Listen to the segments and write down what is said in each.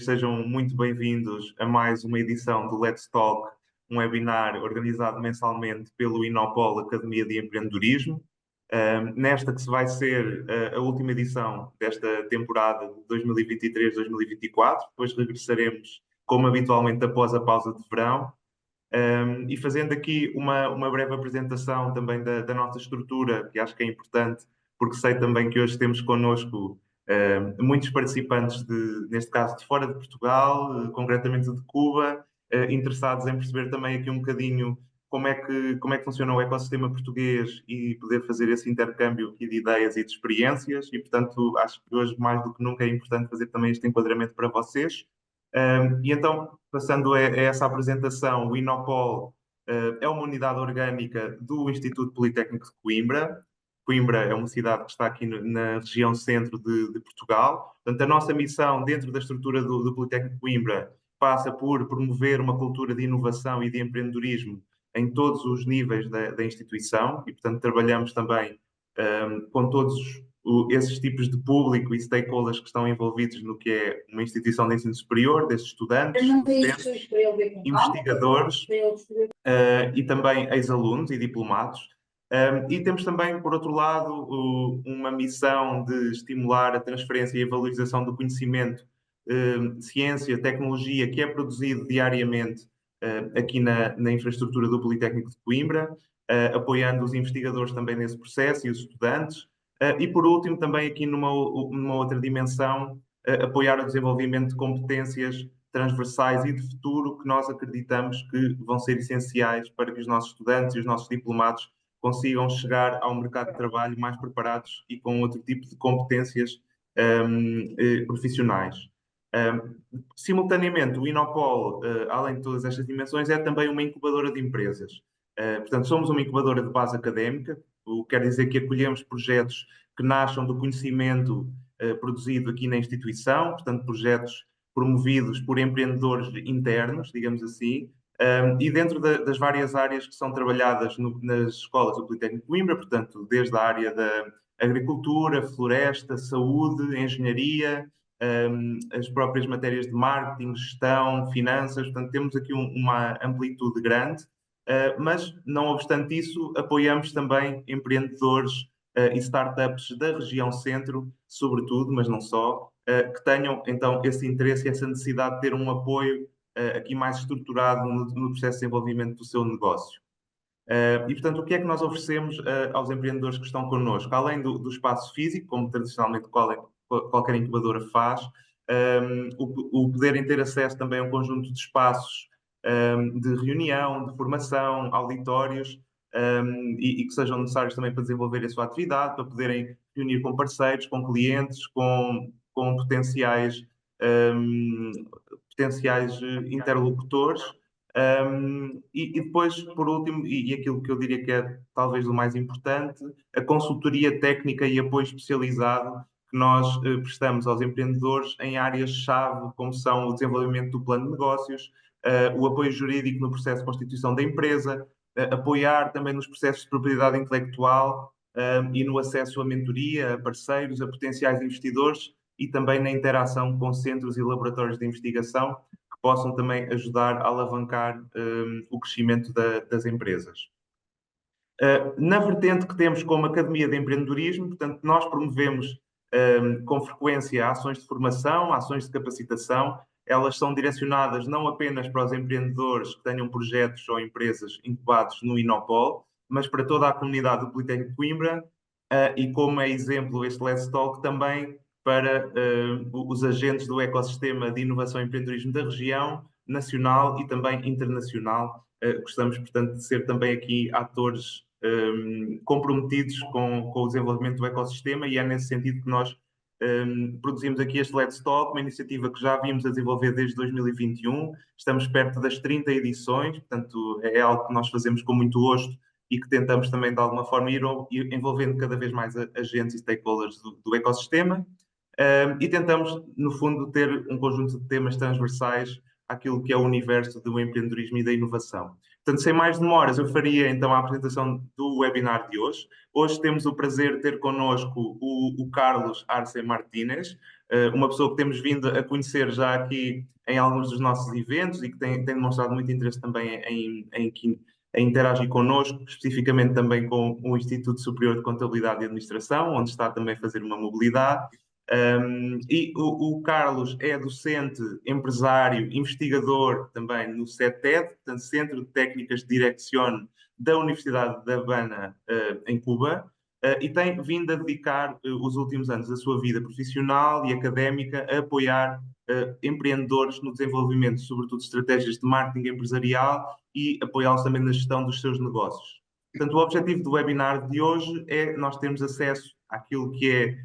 sejam muito bem-vindos a mais uma edição do Let's Talk, um webinar organizado mensalmente pelo Inopol Academia de Empreendedorismo. Nesta que se vai ser a última edição desta temporada de 2023-2024, depois regressaremos, como habitualmente, após a pausa de verão. E fazendo aqui uma breve apresentação também da nossa estrutura, que acho que é importante, porque sei também que hoje temos connosco muitos participantes, neste caso de fora de Portugal, concretamente de Cuba, interessados em perceber também aqui um bocadinho como é que funciona o ecossistema português e poder fazer esse intercâmbio aqui de ideias e de experiências. E, portanto, acho que hoje, mais do que nunca, é importante fazer também este enquadramento para vocês. E então, passando a essa apresentação, o Inopol é uma unidade orgânica do Instituto Politécnico de Coimbra. Coimbra é uma cidade que está aqui na região centro de Portugal. Portanto, a nossa missão dentro da estrutura do Politécnico de Coimbra passa por promover uma cultura de inovação e de empreendedorismo em todos os níveis da instituição e, portanto, trabalhamos também com todos esses tipos de público e stakeholders que estão envolvidos no que é uma instituição de ensino superior, desde estudantes, docentes, investigadores e também ex-alunos e diplomados. E temos também, por outro lado, uma missão de estimular a transferência e a valorização do conhecimento, ciência, tecnologia que é produzido diariamente aqui na infraestrutura do Politécnico de Coimbra, apoiando os investigadores também nesse processo e os estudantes. E, por último, também aqui numa outra dimensão, apoiar o desenvolvimento de competências transversais e de futuro que nós acreditamos que vão ser essenciais para que os nossos estudantes e os nossos diplomados consigam chegar ao mercado de trabalho mais preparados e com outro tipo de competências profissionais. Simultaneamente, o Inopol, além de todas estas dimensões, é também uma incubadora de empresas. Portanto, somos uma incubadora de base académica, o que quer dizer que acolhemos projetos que nasçam do conhecimento produzido aqui na instituição, portanto, projetos promovidos por empreendedores internos, digamos assim, e dentro das várias áreas que são trabalhadas nas escolas do Politécnico de Coimbra, portanto, desde a área da agricultura, floresta, saúde, engenharia, as próprias matérias de marketing, gestão, finanças, portanto, temos aqui uma amplitude grande, mas, não obstante isso, apoiamos também empreendedores e startups da região centro, sobretudo, mas não só, que tenham então esse interesse e essa necessidade de ter um apoio aqui mais estruturado no processo de desenvolvimento do seu negócio. E, portanto, o que é que nós oferecemos aos empreendedores que estão connosco? Além do espaço físico, como tradicionalmente qualquer incubadora faz, o poderem ter acesso também a um conjunto de espaços de reunião, de formação, auditórios, e que sejam necessários também para desenvolver a sua atividade, para poderem reunir com parceiros, com clientes, com potenciais interlocutores. E depois, por último, e aquilo que eu diria que é talvez o mais importante, a consultoria técnica e apoio especializado que nós prestamos aos empreendedores em áreas-chave, como são o desenvolvimento do plano de negócios, o apoio jurídico no processo de constituição da empresa, apoiar também nos processos de propriedade intelectual e no acesso à mentoria, a parceiros, a potenciais investidores e também na interação com centros e laboratórios de investigação que possam também ajudar a alavancar o crescimento das empresas. Na vertente que temos como Academia de Empreendedorismo, portanto, nós promovemos com frequência ações de formação, ações de capacitação. Elas são direcionadas não apenas para os empreendedores que tenham projetos ou empresas incubados no Inopol, mas para toda a comunidade do Politécnico de Coimbra e, como é exemplo este Let's Talk, também para os agentes do ecossistema de inovação e empreendedorismo da região, nacional e também internacional. Gostamos, portanto, de ser também aqui atores comprometidos com o desenvolvimento do ecossistema e é nesse sentido que nós produzimos aqui este Let's Talk, uma iniciativa que já vimos a desenvolver desde 2021. Estamos perto das 30 edições, portanto, é algo que nós fazemos com muito gosto e que tentamos também, de alguma forma, ir envolvendo cada vez mais agentes e stakeholders do ecossistema. E tentamos, no fundo, ter um conjunto de temas transversais àquilo que é o universo do empreendedorismo e da inovação. Portanto, sem mais demoras, eu faria então a apresentação do webinar de hoje. Hoje temos o prazer de ter connosco o Carlos Arce Martínez, uma pessoa que temos vindo a conhecer já aqui em alguns dos nossos eventos e que tem demonstrado muito interesse também em interagir connosco, especificamente também com o Instituto Superior de Contabilidade e Administração, onde está também a fazer uma mobilidade. E o Carlos é docente, empresário, investigador também no CETED, portanto, Centro de Técnicas de Dirección da Universidade da Habana, em Cuba, e tem vindo a dedicar os últimos anos da sua vida profissional e académica a apoiar empreendedores no desenvolvimento, sobretudo, de estratégias de marketing empresarial e apoiá-los também na gestão dos seus negócios. Portanto, o objetivo do webinar de hoje é nós termos acesso àquilo que é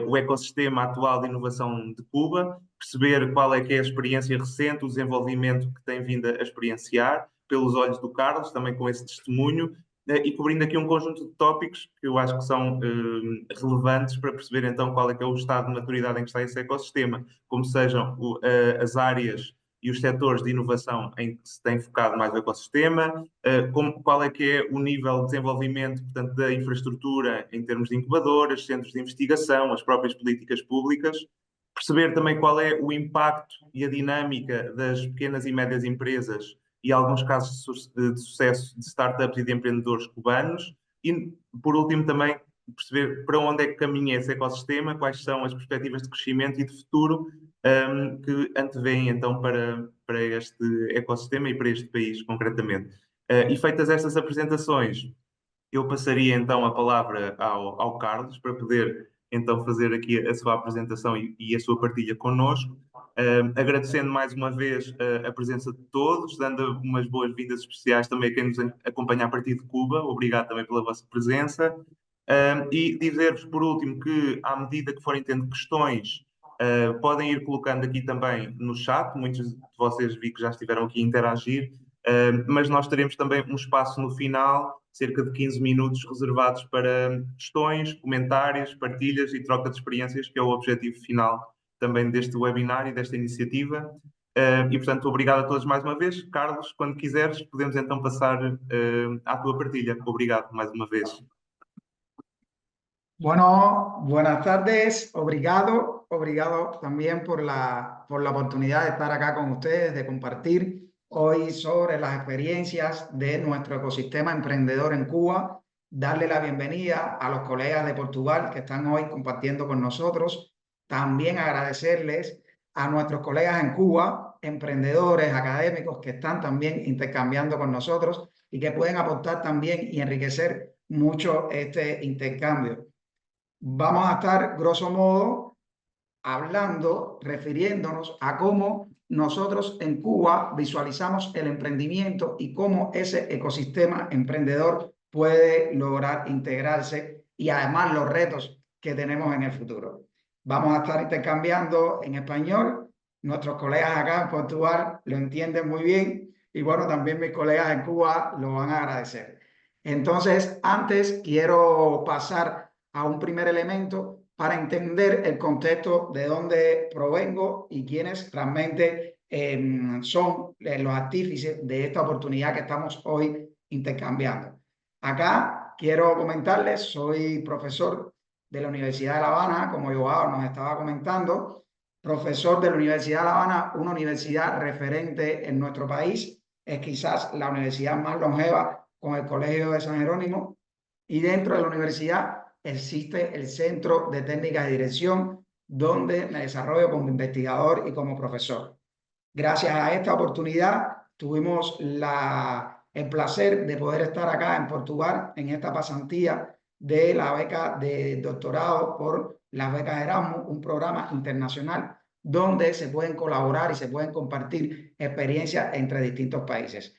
o ecossistema atual de inovação de Cuba, perceber qual é que é a experiência recente, o desenvolvimento que tem vindo a experienciar, pelos olhos do Carlos, também com esse testemunho, e cobrindo aqui um conjunto de tópicos que eu acho que são relevantes para perceber então qual é que é o estado de maturidade em que está esse ecossistema, como sejam as áreas e os setores de inovação em que se tem focado mais o ecossistema, qual é que é o nível de desenvolvimento, portanto, da infraestrutura em termos de incubadoras, centros de investigação, as próprias políticas públicas, perceber também qual é o impacto e a dinâmica das pequenas e médias empresas e alguns casos de sucesso de startups e de empreendedores cubanos e, por último, também perceber para onde é que caminha esse ecossistema, quais são as perspectivas de crescimento e de futuro que antevêm então para este ecossistema e para este país concretamente. E feitas estas apresentações, eu passaria então a palavra ao Carlos para poder então fazer aqui a sua apresentação e a sua partilha connosco, agradecendo mais uma vez a presença de todos, dando umas boas-vindas especiais também a quem nos acompanha a partir de Cuba. Obrigado também pela vossa presença. E dizer-vos, por último, que à medida que forem tendo questões, podem ir colocando aqui também no chat. Muitos de vocês vi que já estiveram aqui a interagir, mas nós teremos também um espaço no final, cerca de 15 minutos, reservados para questões, comentários, partilhas e troca de experiências, que é o objetivo final também deste webinar e desta iniciativa. E, portanto, obrigado a todos mais uma vez. Carlos, quando quiseres, podemos então passar à tua partilha. Obrigado mais uma vez. Bueno, buenas tardes, obrigado también por la oportunidad de estar acá con ustedes, de compartir hoy sobre las experiencias de nuestro ecosistema emprendedor en Cuba, darle la bienvenida a los colegas de Portugal que están hoy compartiendo con nosotros, también agradecerles a nuestros colegas en Cuba, emprendedores, académicos que están también intercambiando con nosotros y que pueden aportar también y enriquecer mucho este intercambio. Vamos a estar, grosso modo, hablando, refiriéndonos a cómo nosotros en Cuba visualizamos el emprendimiento y cómo ese ecosistema emprendedor puede lograr integrarse y además los retos que tenemos en el futuro. Vamos a estar intercambiando en español. Nuestros colegas acá en Portugal lo entienden muy bien y bueno, también mis colegas en Cuba lo van a agradecer. Entonces, antes quiero pasar a un primer elemento para entender el contexto de dónde provengo y quiénes realmente son los artífices de esta oportunidad que estamos hoy intercambiando. Acá quiero comentarles, soy profesor de la Universidad de La Habana, como Joao nos estaba comentando, profesor de la Universidad de La Habana, una universidad referente en nuestro país, es quizás la universidad más longeva con el Colegio de San Jerónimo, y dentro de la universidad existe el Centro de Técnicas de Dirección, donde me desarrollo como investigador y como profesor. Gracias a esta oportunidad tuvimos el placer de poder estar acá en Portugal en esta pasantía de la beca de doctorado por las becas Erasmus, un programa internacional donde se pueden colaborar y se pueden compartir experiencias entre distintos países.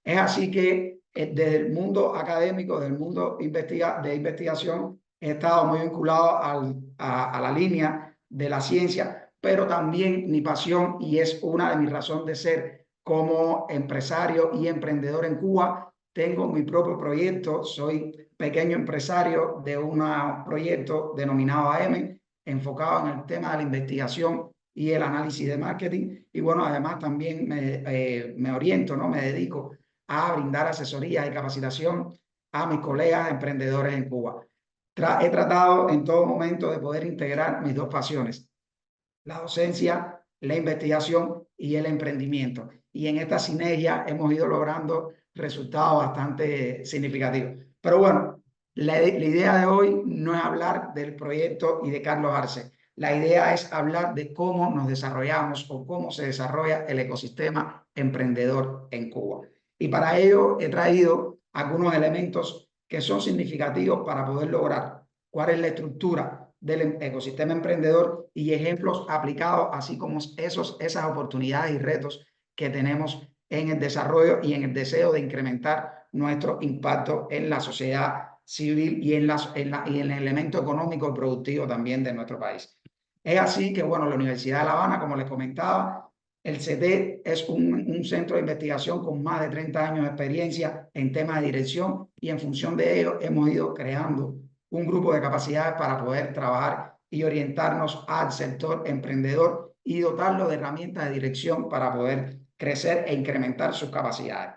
Es así que desde el mundo académico, del mundo de investigación, he estado muy vinculado a la línea de la ciencia, pero también mi pasión, y es una de mis razones de ser como empresario y emprendedor en Cuba, tengo mi propio proyecto, soy pequeño empresario de un proyecto denominado AM, enfocado en el tema de la investigación y el análisis de marketing, y bueno, además también me oriento, ¿no? Me dedico a brindar asesoría y capacitación a mis colegas emprendedores en Cuba. He tratado en todo momento de poder integrar mis dos pasiones, la docencia, la investigación y el emprendimiento. Y en esta sinergia hemos ido logrando resultados bastante significativos. Pero bueno, la idea de hoy no es hablar del proyecto y de Carlos Arce. La idea es hablar de cómo nos desarrollamos o cómo se desarrolla el ecosistema emprendedor en Cuba. Y para ello he traído algunos elementos que son significativos para poder lograr cuál es la estructura del ecosistema emprendedor y ejemplos aplicados, así como esas oportunidades y retos que tenemos en el desarrollo y en el deseo de incrementar nuestro impacto en la sociedad civil y en el elemento económico y productivo también de nuestro país. Es así que, bueno, la Universidad de La Habana, como les comentaba, el CETED es un centro de investigación con más de 30 años de experiencia en temas de dirección y en función de ello hemos ido creando un grupo de capacidades para poder trabajar y orientarnos al sector emprendedor y dotarlo de herramientas de dirección para poder crecer e incrementar sus capacidades.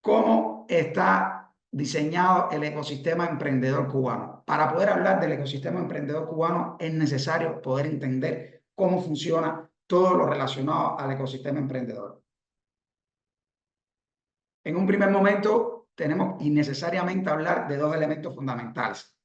¿Cómo está diseñado el ecosistema emprendedor cubano? Para poder hablar del ecosistema emprendedor cubano es necesario poder entender cómo funciona todo lo relacionado al ecosistema emprendedor. En un primer momento tenemos innecesariamente hablar de dos elementos fundamentales: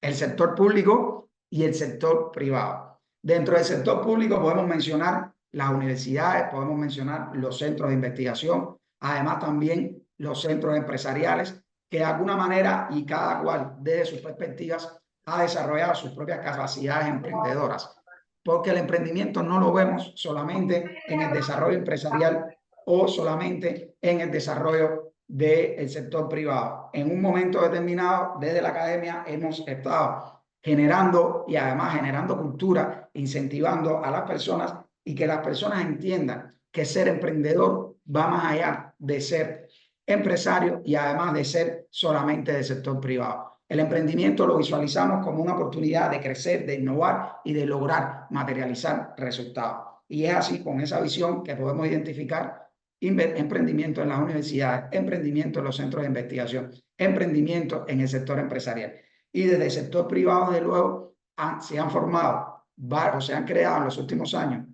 el sector público y el sector privado. Dentro del sector público podemos mencionar las universidades, podemos mencionar los centros de investigación, además también los centros empresariales, que de alguna manera y cada cual desde sus perspectivas ha desarrollado sus propias capacidades emprendedoras, porque el emprendimiento no lo vemos solamente en el desarrollo empresarial o solamente en el desarrollo del sector privado. En un momento determinado, desde la academia, hemos estado generando y además generando cultura, incentivando a las personas y que las personas entiendan que ser emprendedor va más allá de ser empresario y además de ser solamente del sector privado. El emprendimiento lo visualizamos como una oportunidad de crecer, de innovar y de lograr materializar resultados. Y es así, con esa visión, que podemos identificar emprendimiento en las universidades, emprendimiento en los centros de investigación, emprendimiento en el sector empresarial. Y desde el sector privado, de luego, se han formado o se han creado en los últimos años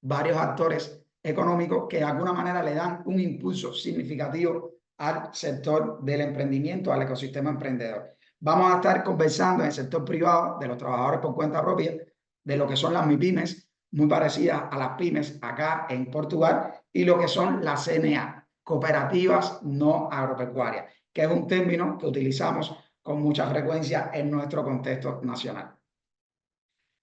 varios actores económicos que de alguna manera le dan un impulso significativo al sector del emprendimiento, al ecosistema emprendedor. Vamos a estar conversando en el sector privado de los trabajadores por cuenta propia, de lo que son las MIPYMES, muy parecidas a las pymes acá en Portugal, y lo que son las CNA, cooperativas no agropecuarias, que es un término que utilizamos con mucha frecuencia en nuestro contexto nacional.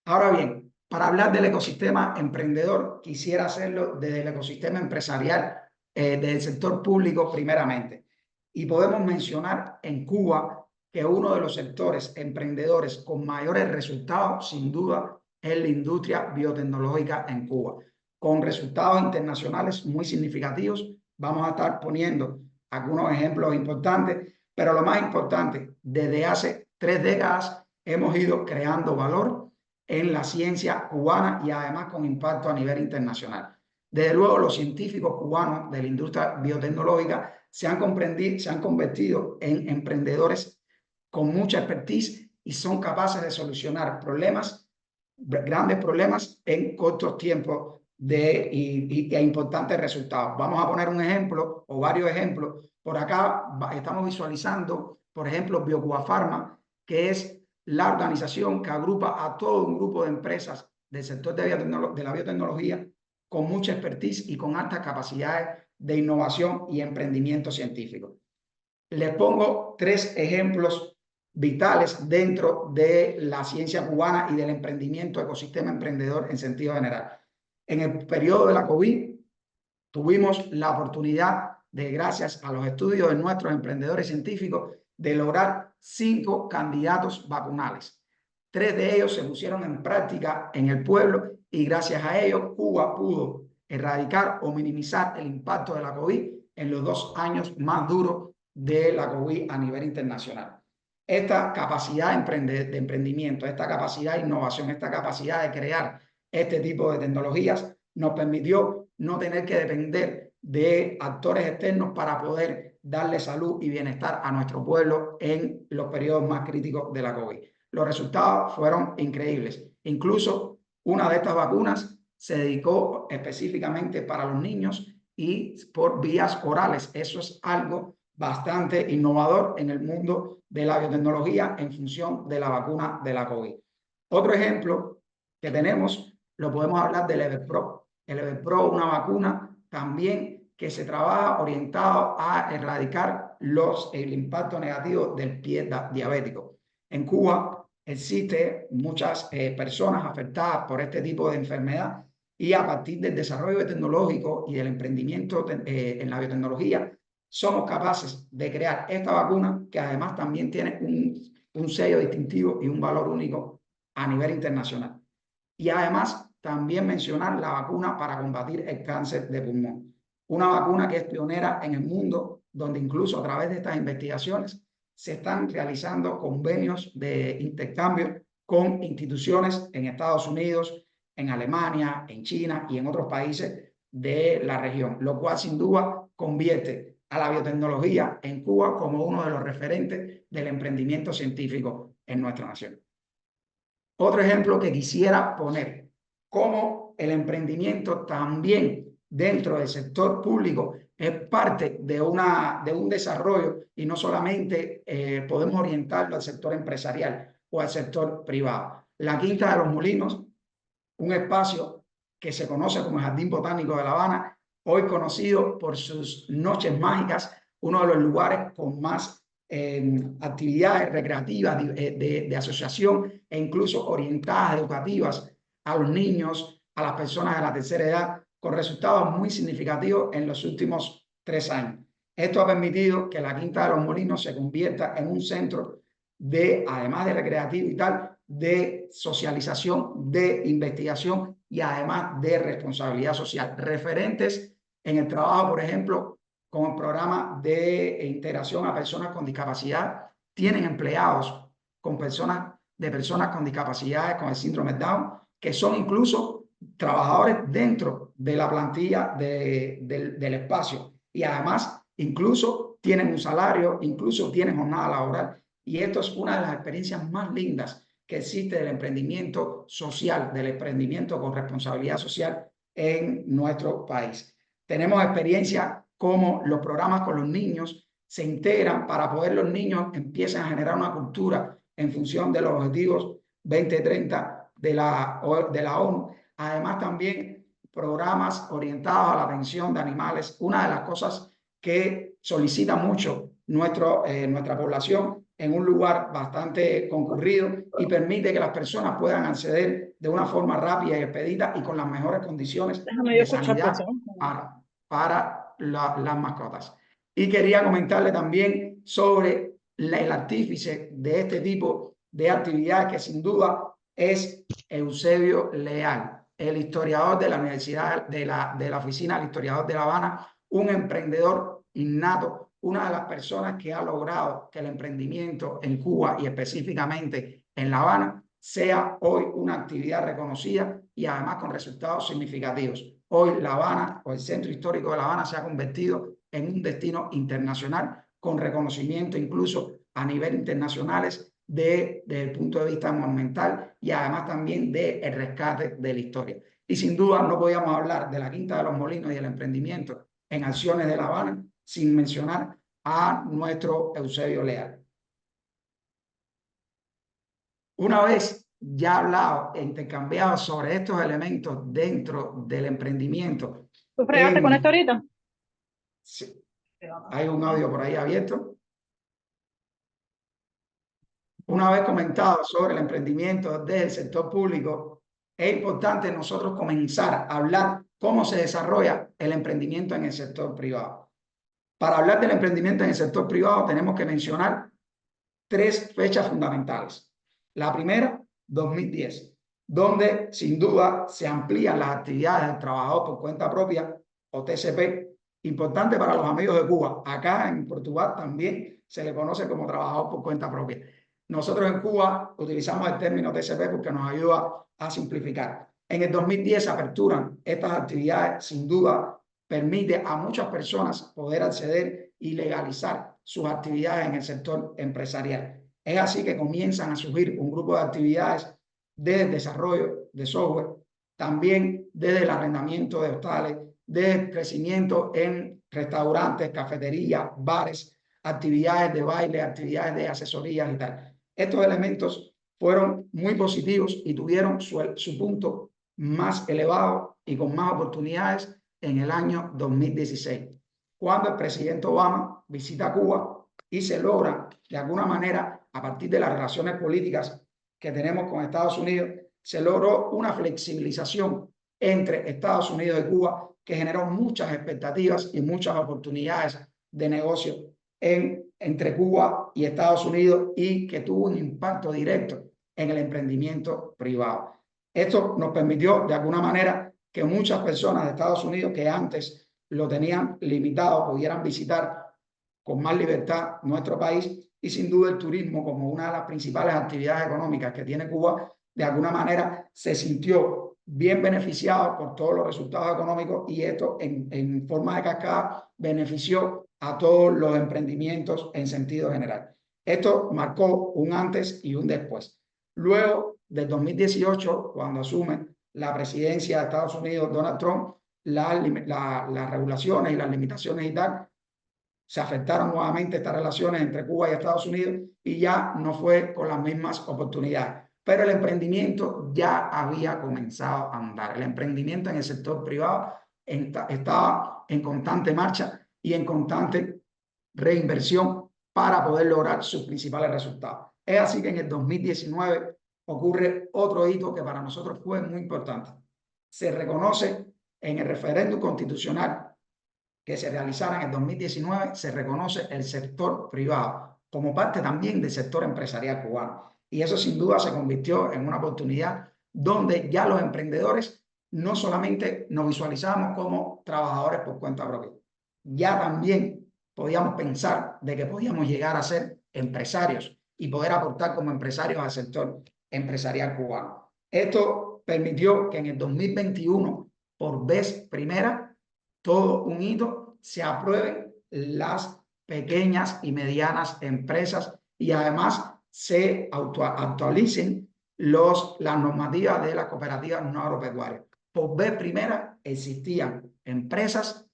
Ahora bien, para hablar del ecosistema emprendedor, quisiera hacerlo desde el ecosistema empresarial, del sector público primeramente. Y podemos mencionar en Cuba que uno de los sectores emprendedores con mayores resultados, sin duda, es la industria biotecnológica en Cuba, con resultados internacionales muy significativos. Vamos a estar poniendo algunos ejemplos importantes, pero lo más importante, desde hace 3 décadas hemos ido creando valor en la ciencia cubana y además con impacto a nivel internacional. Desde luego, los científicos cubanos de la industria biotecnológica se han convertido en emprendedores con mucha expertise y son capaces de solucionar problemas, grandes problemas, en cortos tiempos y importantes resultados. Vamos a poner un ejemplo o varios ejemplos. Por acá estamos visualizando, por ejemplo, BioCuba Pharma, que es la organización que agrupa a todo un grupo de empresas del sector de la biotecnología con mucha expertise y con altas capacidades de innovación y emprendimiento científico. Les pongo 3 ejemplos vitales dentro de la ciencia cubana y del emprendimiento, ecosistema emprendedor en sentido general. En el periodo de la COVID tuvimos la oportunidad de, gracias a los estudios de nuestros emprendedores científicos, de lograr 5 candidatos vacunales. 3 de ellos se pusieron en práctica en el pueblo y gracias a ellos Cuba pudo erradicar o minimizar el impacto de la COVID en los 2 años más duros de la COVID a nivel internacional. Esta capacidad de emprendimiento, esta capacidad de innovación, esta capacidad de crear este tipo de tecnologías nos permitió no tener que depender de actores externos para poder darle salud y bienestar a nuestro pueblo en los periodos más críticos de la COVID. Los resultados fueron increíbles. Incluso una de estas vacunas se dedicó específicamente para los niños y por vías orales. Eso es algo bastante innovador en el mundo de la biotecnología en función de la vacuna de la COVID. Otro ejemplo que tenemos, lo podemos hablar del Everpro. El Everpro es una vacuna también que se trabaja orientado a erradicar el impacto negativo del pie diabético. En Cuba existen muchas personas afectadas por este tipo de enfermedad y a partir del desarrollo tecnológico y del emprendimiento en la biotecnología, somos capaces de crear esta vacuna que además también tiene un sello distintivo y un valor único a nivel internacional. Y además también mencionar la vacuna para combatir el cáncer de pulmón. Una vacuna que es pionera en el mundo, donde incluso a través de estas investigaciones se están realizando convenios de intercambio con instituciones en Estados Unidos, en Alemania, en China y en otros países de la región, lo cual sin duda convierte a la biotecnología en Cuba como uno de los referentes del emprendimiento científico en nuestra nación. Otro ejemplo que quisiera poner, cómo el emprendimiento también dentro del sector público es parte de un desarrollo y no solamente podemos orientarlo al sector empresarial o al sector privado. La Quinta de los Molinos, un espacio que se conoce como el Jardín Botánico de La Habana, hoy conocido por sus noches mágicas, uno de los lugares con más actividades recreativas de asociación e incluso orientadas, educativas a los niños, a las personas de la tercera edad, con resultados muy significativos en los últimos 3 años. Esto ha permitido que la Quinta de los Molinos se convierta en un centro de, además de recreativo y tal, de socialización, de investigación y además de responsabilidad social. Referentes en el trabajo, por ejemplo, con el programa de integración a personas con discapacidad, tienen empleados con personas con discapacidades, con el síndrome Down, que son incluso trabajadores dentro de la plantilla del espacio y además incluso tienen un salario, incluso tienen jornada laboral. Y esto es una de las experiencias más lindas que existe del emprendimiento social, del emprendimiento con responsabilidad social en nuestro país. Tenemos experiencia como los programas con los niños se integran para poder los niños empiecen a generar una cultura en función de los objetivos 2030 de la ONU. Además también programas orientados a la atención de animales. Una de las cosas que solicita mucho nuestra población en un lugar bastante concurrido y permite que las personas puedan acceder de una forma rápida y expedita y con las mejores condiciones de sanidad para las mascotas. Y quería comentarle también sobre el artífice de este tipo de actividades que sin duda es Eusebio Leal, el historiador de la Universidad de la Oficina del Historiador de La Habana, un emprendedor innato, una de las personas que ha logrado que el emprendimiento en Cuba y específicamente en La Habana sea hoy una actividad reconocida y además con resultados significativos. Hoy La Habana o el Centro Histórico de La Habana se ha convertido en un destino internacional con reconocimiento incluso a nivel internacionales desde el punto de vista monumental y además también del rescate de la historia. Y sin duda no podíamos hablar de la Quinta de los Molinos y del emprendimiento en acciones de La Habana sin mencionar a nuestro Eusebio Leal. Una vez ya hablado e intercambiado sobre estos elementos dentro del emprendimiento. ¿Tú fregaste con esto ahorita? Sí. Hay un audio por ahí abierto. Una vez comentado sobre el emprendimiento desde el sector público, es importante nosotros comenzar a hablar cómo se desarrolla el emprendimiento en el sector privado. Para hablar del emprendimiento en el sector privado tenemos que mencionar 3 fechas fundamentales. La primera, 2010, donde sin duda se amplían las actividades del trabajador por cuenta propia o TCP, importante para los amigos de Cuba. Acá en Portugal también se le conoce como trabajador por cuenta propia. Nosotros en Cuba utilizamos el término TCP porque nos ayuda a simplificar. En el 2010 se aperturan estas actividades, sin duda, permite a muchas personas poder acceder y legalizar sus actividades en el sector empresarial. Es así que comienzan a surgir un grupo de actividades de desarrollo de software, también desde el arrendamiento de hostales, de crecimiento en restaurantes, cafeterías, bares, actividades de baile, actividades de asesorías y tal. Estos elementos fueron muy positivos y tuvieron su punto más elevado y con más oportunidades en el año 2016, cuando el presidente Obama visita Cuba y se logra, de alguna manera, a partir de las relaciones políticas que tenemos con Estados Unidos, se logró una flexibilización entre Estados Unidos y Cuba que generó muchas expectativas y muchas oportunidades de negocio entre Cuba y Estados Unidos y que tuvo un impacto directo en el emprendimiento privado. Esto nos permitió, de alguna manera, que muchas personas de Estados Unidos que antes lo tenían limitado pudieran visitar con más libertad nuestro país, y sin duda el turismo, como una de las principales actividades económicas que tiene Cuba, de alguna manera se sintió bien beneficiado por todos los resultados económicos, y esto en forma de cascada benefició a todos los emprendimientos en sentido general. Esto marcó un antes y un después. Luego del 2018, cuando asume la presidencia de Estados Unidos Donald Trump, las regulaciones y las limitaciones y tal, se afectaron nuevamente estas relaciones entre Cuba y Estados Unidos y ya no fue con las mismas oportunidades. Pero el emprendimiento ya había comenzado a andar. El emprendimiento en el sector privado estaba en constante marcha y en constante reinversión para poder lograr sus principales resultados. Es así que en el 2019 ocurre otro hito que para nosotros fue muy importante. Se reconoce en el referéndum constitucional que se realizara en el 2019, se reconoce el sector privado como parte también del sector empresarial cubano. Y eso sin duda se convirtió en una oportunidad donde ya los emprendedores no solamente nos visualizamos como trabajadores por cuenta propia, ya también podíamos pensar de que podíamos llegar a ser empresarios y poder aportar como empresarios al sector empresarial cubano. Esto permitió que en el 2021, por vez primera, todo un hito, se aprueben las pequeñas y medianas empresas y además se actualicen las normativas de las cooperativas no agropecuarias. Por vez primera existían empresas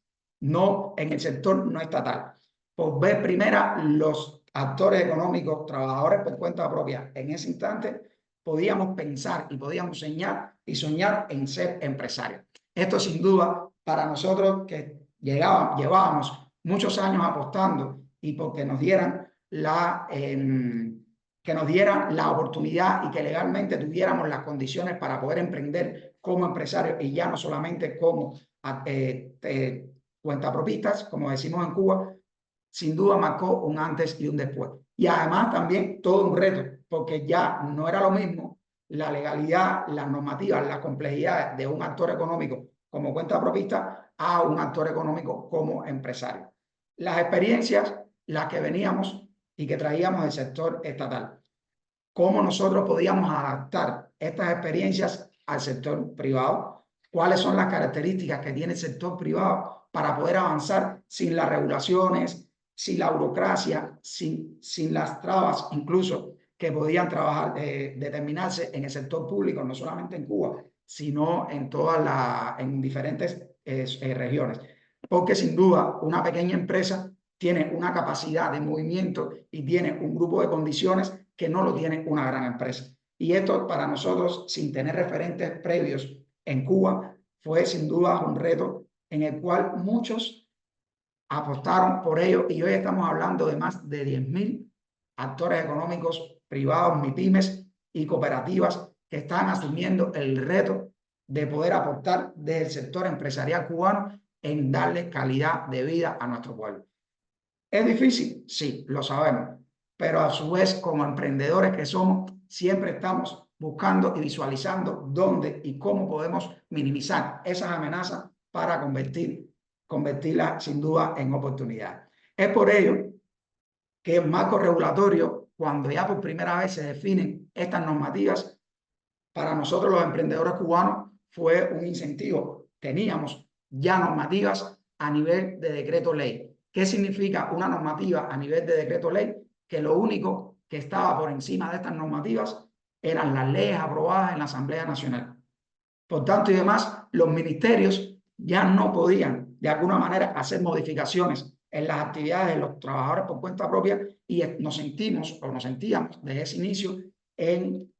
no en el sector no estatal. Por vez primera los actores económicos, trabajadores por cuenta propia, en ese instante podíamos pensar y podíamos soñar en ser empresarios. Esto sin duda para nosotros que llevábamos muchos años apostando y porque nos dieran la oportunidad y que legalmente tuviéramos las condiciones para poder emprender como empresarios y ya no solamente como cuentapropistas, como decimos en Cuba, sin duda marcó un antes y un después. Y además también todo un reto, porque ya no era lo mismo la legalidad, las normativas, las complejidades de un actor económico como cuentapropista a un actor económico como empresario. Las experiencias, las que veníamos y que traíamos del sector estatal, cómo nosotros podíamos adaptar estas experiencias al sector privado, cuáles son las características que tiene el sector privado para poder avanzar sin las regulaciones, sin la burocracia, sin las trabas incluso que podían determinarse en el sector público, no solamente en Cuba, sino en diferentes regiones. Porque sin duda una pequeña empresa tiene una capacidad de movimiento y tiene un grupo de condiciones que no lo tiene una gran empresa. Y esto para nosotros, sin tener referentes previos en Cuba, fue sin duda un reto en el cual muchos apostaron por ello, y hoy estamos hablando de más de 10.000 actores económicos privados, MIPYMES y cooperativas que están asumiendo el reto de poder aportar desde el sector empresarial cubano en darle calidad de vida a nuestro pueblo. ¿Es difícil? Sí, lo sabemos, pero a su vez, como emprendedores que somos, siempre estamos buscando y visualizando dónde y cómo podemos minimizar esas amenazas para convertirlas sin duda en oportunidades. Es por ello que el marco regulatorio, cuando ya por primera vez se definen estas normativas, para nosotros los emprendedores cubanos fue un incentivo. Teníamos ya normativas a nivel de decreto ley. ¿Qué significa una normativa a nivel de decreto ley? Que lo único que estaba por encima de estas normativas eran las leyes aprobadas en la Asamblea Nacional. Por tanto y demás, los ministerios ya no podían de alguna manera hacer modificaciones en las actividades de los trabajadores por cuenta propia y nos sentíamos desde ese inicio,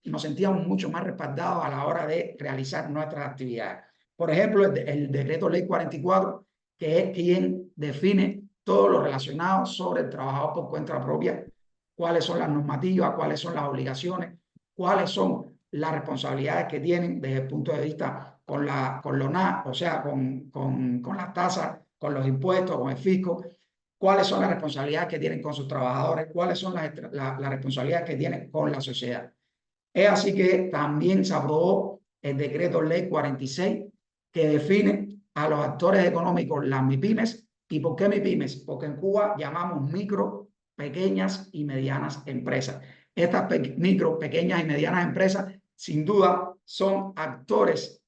nos sentíamos mucho más respaldados a la hora de realizar nuestras actividades. Por ejemplo, el decreto ley 44, que es quien define todo lo relacionado sobre el trabajador por cuenta propia, cuáles son las normativas, cuáles son las obligaciones, cuáles son las responsabilidades que tienen desde el punto de vista con lo NA, o sea, con las tasas, con los impuestos, con el fisco, cuáles son las responsabilidades que tienen con sus trabajadores, cuáles son las responsabilidades que tienen con la sociedad. Es así que también se aprobó el decreto ley 46, que define a los actores económicos, las MIPYMES. ¿Y por qué MIPYMES? Porque en Cuba llamamos micro, pequeñas y medianas empresas. Estas micro, pequeñas y medianas empresas, sin duda, son actores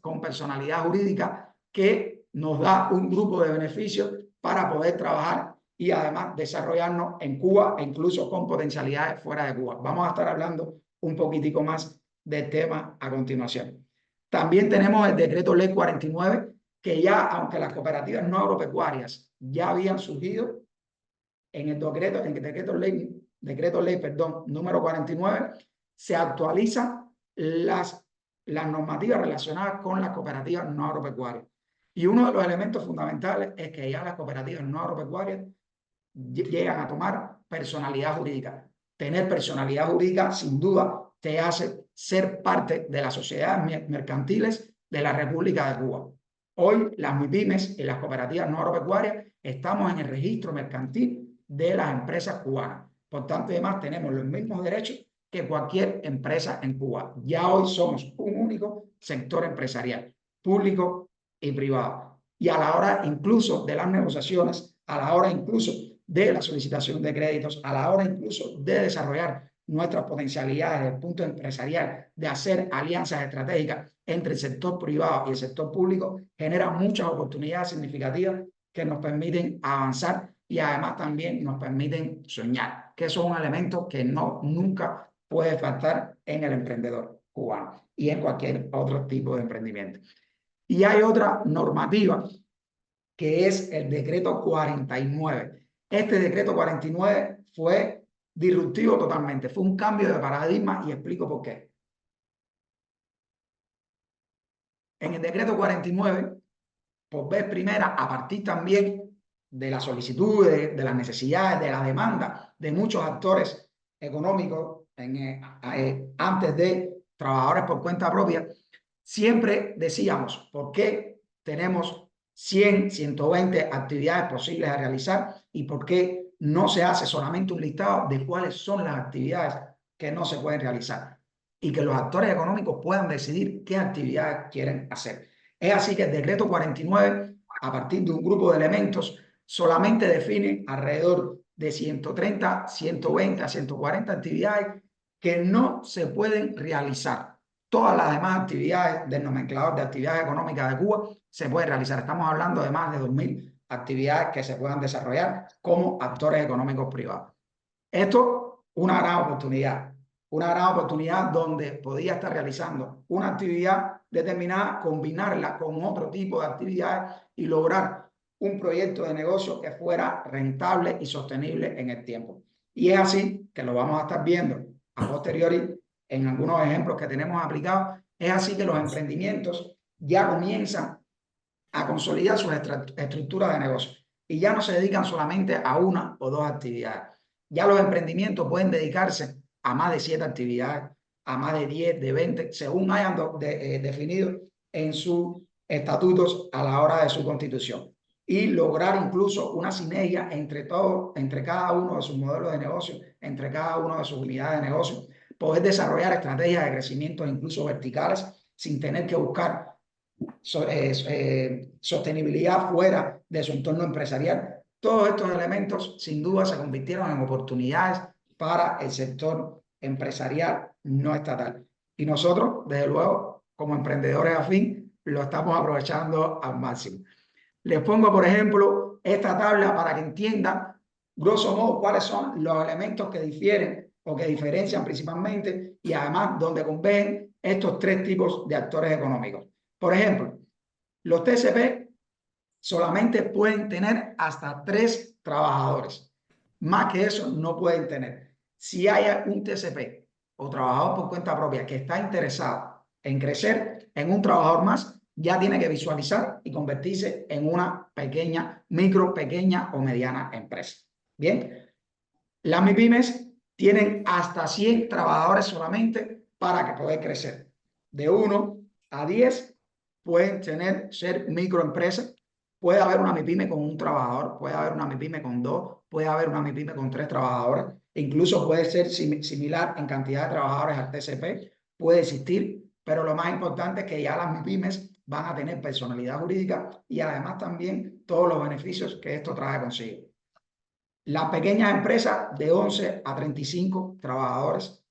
con personalidad jurídica que nos da un grupo de beneficios para poder trabajar y además desarrollarnos en Cuba e incluso con potencialidades fuera de Cuba. Vamos a estar hablando un poquitico más del tema a continuación. También tenemos el decreto ley 49, que ya, aunque las cooperativas no agropecuarias ya habían surgido, en el decreto ley número 49, se actualizan las normativas relacionadas con las cooperativas no agropecuarias. Y uno de los elementos fundamentales es que ya las cooperativas no agropecuarias llegan a tomar personalidad jurídica. Tener personalidad jurídica, sin duda, te hace ser parte de las sociedades mercantiles de la República de Cuba. Hoy, las MIPYMES y las cooperativas no agropecuarias estamos en el registro mercantil de las empresas cubanas. Por tanto, además, tenemos los mismos derechos que cualquier empresa en Cuba. Ya hoy somos un único sector empresarial, público y privado. Y a la hora incluso de las negociaciones, a la hora incluso de la solicitación de créditos, a la hora incluso de desarrollar nuestras potencialidades desde el punto empresarial, de hacer alianzas estratégicas entre el sector privado y el sector público, genera muchas oportunidades significativas que nos permiten avanzar y además también nos permiten soñar, que eso es un elemento que nunca puede faltar en el emprendedor cubano y en cualquier otro tipo de emprendimiento. Y hay otra normativa que es el decreto 49. Este decreto 49 fue disruptivo totalmente, fue un cambio de paradigma y explico por qué. En el decreto 49, por vez primera, a partir también de la solicitud, de las necesidades, de la demanda de muchos actores económicos antes de trabajadores por cuenta propia, siempre decíamos, ¿por qué tenemos 100, 120 actividades posibles a realizar y por qué no se hace solamente un listado de cuáles son las actividades que no se pueden realizar y que los actores económicos puedan decidir qué actividades quieren hacer? Es así que el decreto 49, a partir de un grupo de elementos, solamente define alrededor de 130, 120 140 actividades que no se pueden realizar. Todas las demás actividades del nomenclador de actividades económicas de Cuba se pueden realizar. Estamos hablando de más de 2.000 actividades que se puedan desarrollar como actores económicos privados. Esto, una gran oportunidad donde podía estar realizando una actividad determinada, combinarla con otro tipo de actividades y lograr un proyecto de negocio que fuera rentable y sostenible en el tiempo. Y es así que lo vamos a estar viendo a posteriori en algunos ejemplos que tenemos aplicados. Es así que los emprendimientos ya comienzan a consolidar sus estructuras de negocio y ya no se dedican solamente a una o dos actividades. Ya los emprendimientos pueden dedicarse a más de 7 actividades, a más de 10, de 20, según hayan definido en sus estatutos a la hora de su constitución. Y lograr incluso una sinergia entre cada uno de sus modelos de negocio, entre cada una de sus unidades de negocio, poder desarrollar estrategias de crecimiento incluso verticales sin tener que buscar sostenibilidad fuera de su entorno empresarial. Todos estos elementos sin duda se convirtieron en oportunidades para el sector empresarial no estatal. Y nosotros, desde luego, como emprendedores afín, lo estamos aprovechando al máximo. Les pongo, por ejemplo, esta tabla para que entiendan, grosso modo, cuáles son los elementos que difieren o que diferencian principalmente y además donde convergen estos tres tipos de actores económicos. Por ejemplo, los TCP solamente pueden tener hasta 3 trabajadores. Más que eso no pueden tener. Si hay un TCP o trabajador por cuenta propia que está interesado en crecer en un trabajador más, ya tiene que visualizar y convertirse en una pequeña, pequeña o mediana empresa. Bien, las MIPYMES tienen hasta 100 trabajadores solamente para que puedan crecer. De 1 a 10 pueden ser microempresas. Puede haber una MIPYME con un trabajador, puede haber una MIPYME con 2, puede haber una MIPYME con 3 trabajadores. Incluso puede ser similar en cantidad de trabajadores al TCP. Puede existir, pero lo más importante es que ya las MIPYMES van a tener personalidad jurídica y además también todos los beneficios que esto trae consigo. Las pequeñas empresas de 11 a 35 trabajadores,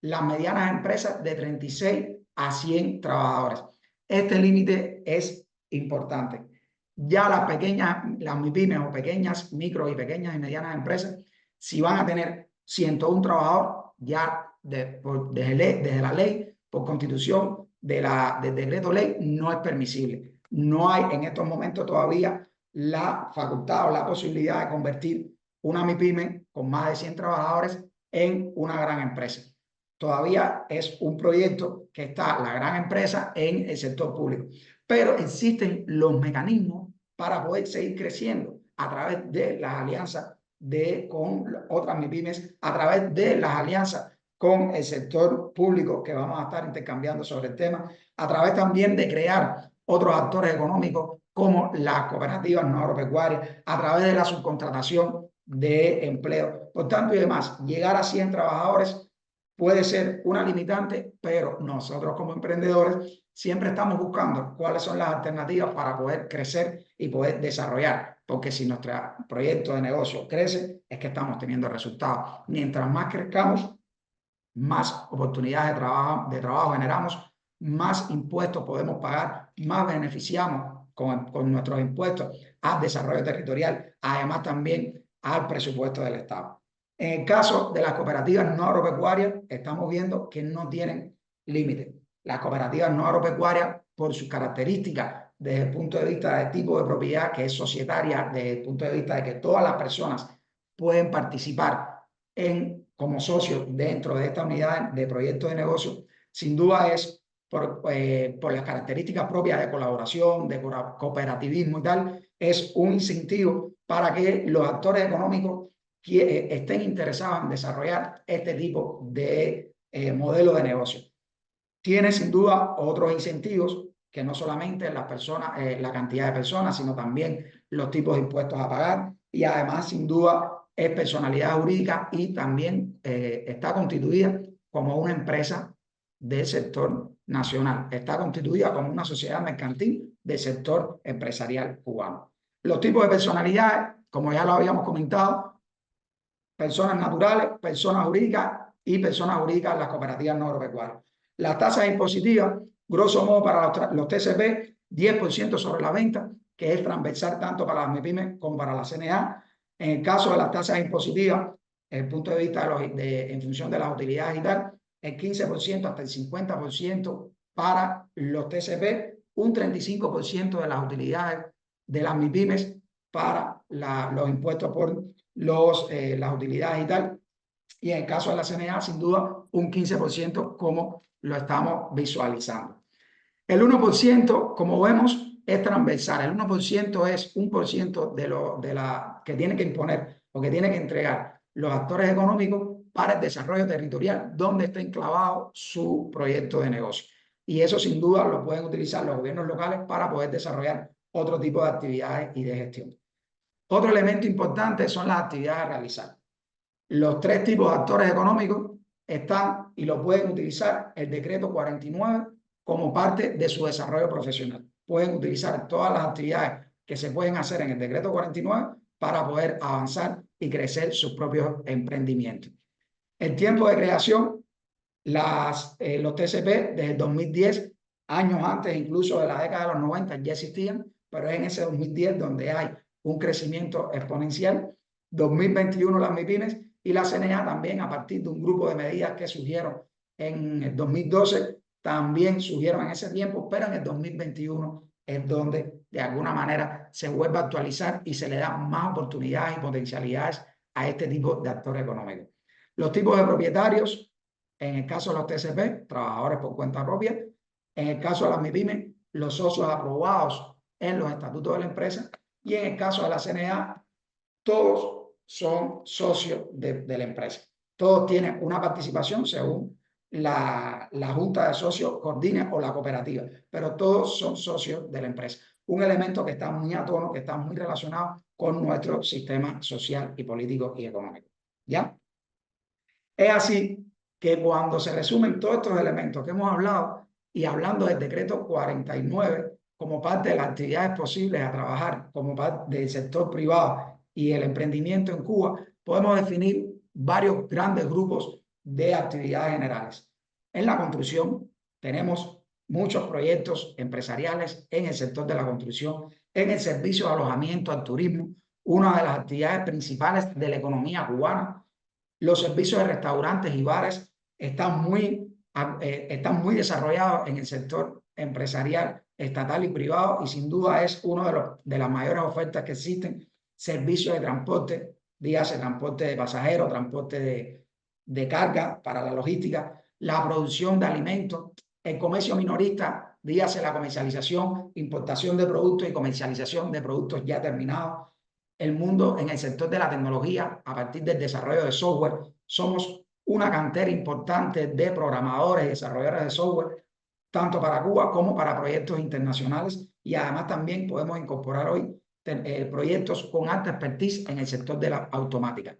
las medianas empresas de 36 a 100 trabajadores. Este límite es importante. Ya las pequeñas, las MIPYMES o pequeñas, micro y pequeñas y medianas empresas, si van a tener 101 trabajadores, ya desde la ley, por constitución, del decreto ley, no es permisible. No hay en estos momentos todavía la facultad o la posibilidad de convertir una MIPYME con más de 100 trabajadores en una gran empresa. Todavía es un proyecto que está la gran empresa en el sector público, pero existen los mecanismos para poder seguir creciendo a través de las alianzas con otras MIPYMES, a través de las alianzas con el sector público, que vamos a estar intercambiando sobre el tema, a través también de crear otros actores económicos como las cooperativas no agropecuarias, a través de la subcontratación de empleo. Por tanto y demás, llegar a 100 trabajadores puede ser una limitante, pero nosotros como emprendedores siempre estamos buscando cuáles son las alternativas para poder crecer y poder desarrollar, porque si nuestro proyecto de negocio crece, es que estamos teniendo resultados. Mientras más crezcamos, más oportunidades de trabajo generamos, más impuestos podemos pagar, más beneficiamos con nuestros impuestos al desarrollo territorial, además también al presupuesto del Estado. En el caso de las cooperativas no agropecuarias, estamos viendo que no tienen límite. Las cooperativas no agropecuarias, por sus características desde el punto de vista del tipo de propiedad que es societaria, desde el punto de vista de que todas las personas pueden participar como socios dentro de esta unidad de proyecto de negocio, sin duda es por las características propias de colaboración, de cooperativismo y tal, es un incentivo para que los actores económicos estén interesados en desarrollar este tipo de modelo de negocio. Tiene sin duda otros incentivos que no solamente las personas, la cantidad de personas, sino también los tipos de impuestos a pagar y además sin duda es personalidad jurídica y también está constituida como una empresa del sector nacional. Está constituida como una sociedad mercantil del sector empresarial cubano. Los tipos de personalidades, como ya lo habíamos comentado, personas naturales, personas jurídicas y personas jurídicas en las cooperativas no agropecuarias. Las tasas impositivas, grosso modo para los TCP, 10% sobre la venta, que es transversal tanto para las MIPYMES como para la CNA. En el caso de las tasas impositivas, desde el punto de vista en función de las utilidades y tal, el 15% hasta el 50% para los TCP, un 35% de las utilidades de las MIPYMES para los impuestos por las utilidades y tal. Y en el caso de la CNA, sin duda, un 15% como lo estamos visualizando. El 1%, como vemos, es transversal. El 1% es 1% que tiene que imponer o que tiene que entregar los actores económicos para el desarrollo territorial donde está enclavado su proyecto de negocio. Y eso sin duda lo pueden utilizar los gobiernos locales para poder desarrollar otro tipo de actividades y de gestión. Otro elemento importante son las actividades a realizar. Los 3 tipos de actores económicos están y lo pueden utilizar el decreto 49 como parte de su desarrollo profesional. Pueden utilizar todas las actividades que se pueden hacer en el decreto 49 para poder avanzar y crecer sus propios emprendimientos. El tiempo de creación, los TCP desde el 2010 años antes incluso de la década de los 90 ya existían, pero es en ese 2010 donde hay un crecimiento exponencial. 2021 las MIPYMES y la CNA también, a partir de un grupo de medidas que surgieron en el 2012, también surgieron en ese tiempo, pero en el 2021 es donde de alguna manera se vuelve a actualizar y se le da más oportunidades y potencialidades a este tipo de actores económicos. Los tipos de propietarios, en el caso de los TCP, trabajadores por cuenta propia, en el caso de las MIPYMES, los socios aprobados en los estatutos de la empresa, y en el caso de la CNA, todos son socios de la empresa. Todos tienen una participación según la junta de socios coordine o la cooperativa, pero todos son socios de la empresa. Un elemento que está muy a tono, que está muy relacionado con nuestro sistema social y político y económico. ¿Ya? Es así que cuando se resumen todos estos elementos que hemos hablado y hablando del decreto 49 como parte de las actividades posibles a trabajar como parte del sector privado y el emprendimiento en Cuba, podemos definir varios grandes grupos de actividades generales. En la construcción tenemos muchos proyectos empresariales en el sector de la construcción, en el servicio de alojamiento al turismo, una de las actividades principales de la economía cubana. Los servicios de restaurantes y bares están muy desarrollados en el sector empresarial, estatal y privado, y sin duda es una de las mayores ofertas que existen. Servicios de transporte, dígase transporte de pasajeros, transporte de carga para la logística, la producción de alimentos, el comercio minorista, dígase la comercialización, importación de productos y comercialización de productos ya terminados. El mundo en el sector de la tecnología, a partir del desarrollo de software, somos una cantera importante de programadores y desarrolladores de software, tanto para Cuba como para proyectos internacionales, y además también podemos incorporar hoy proyectos con alta expertise en el sector de la automática.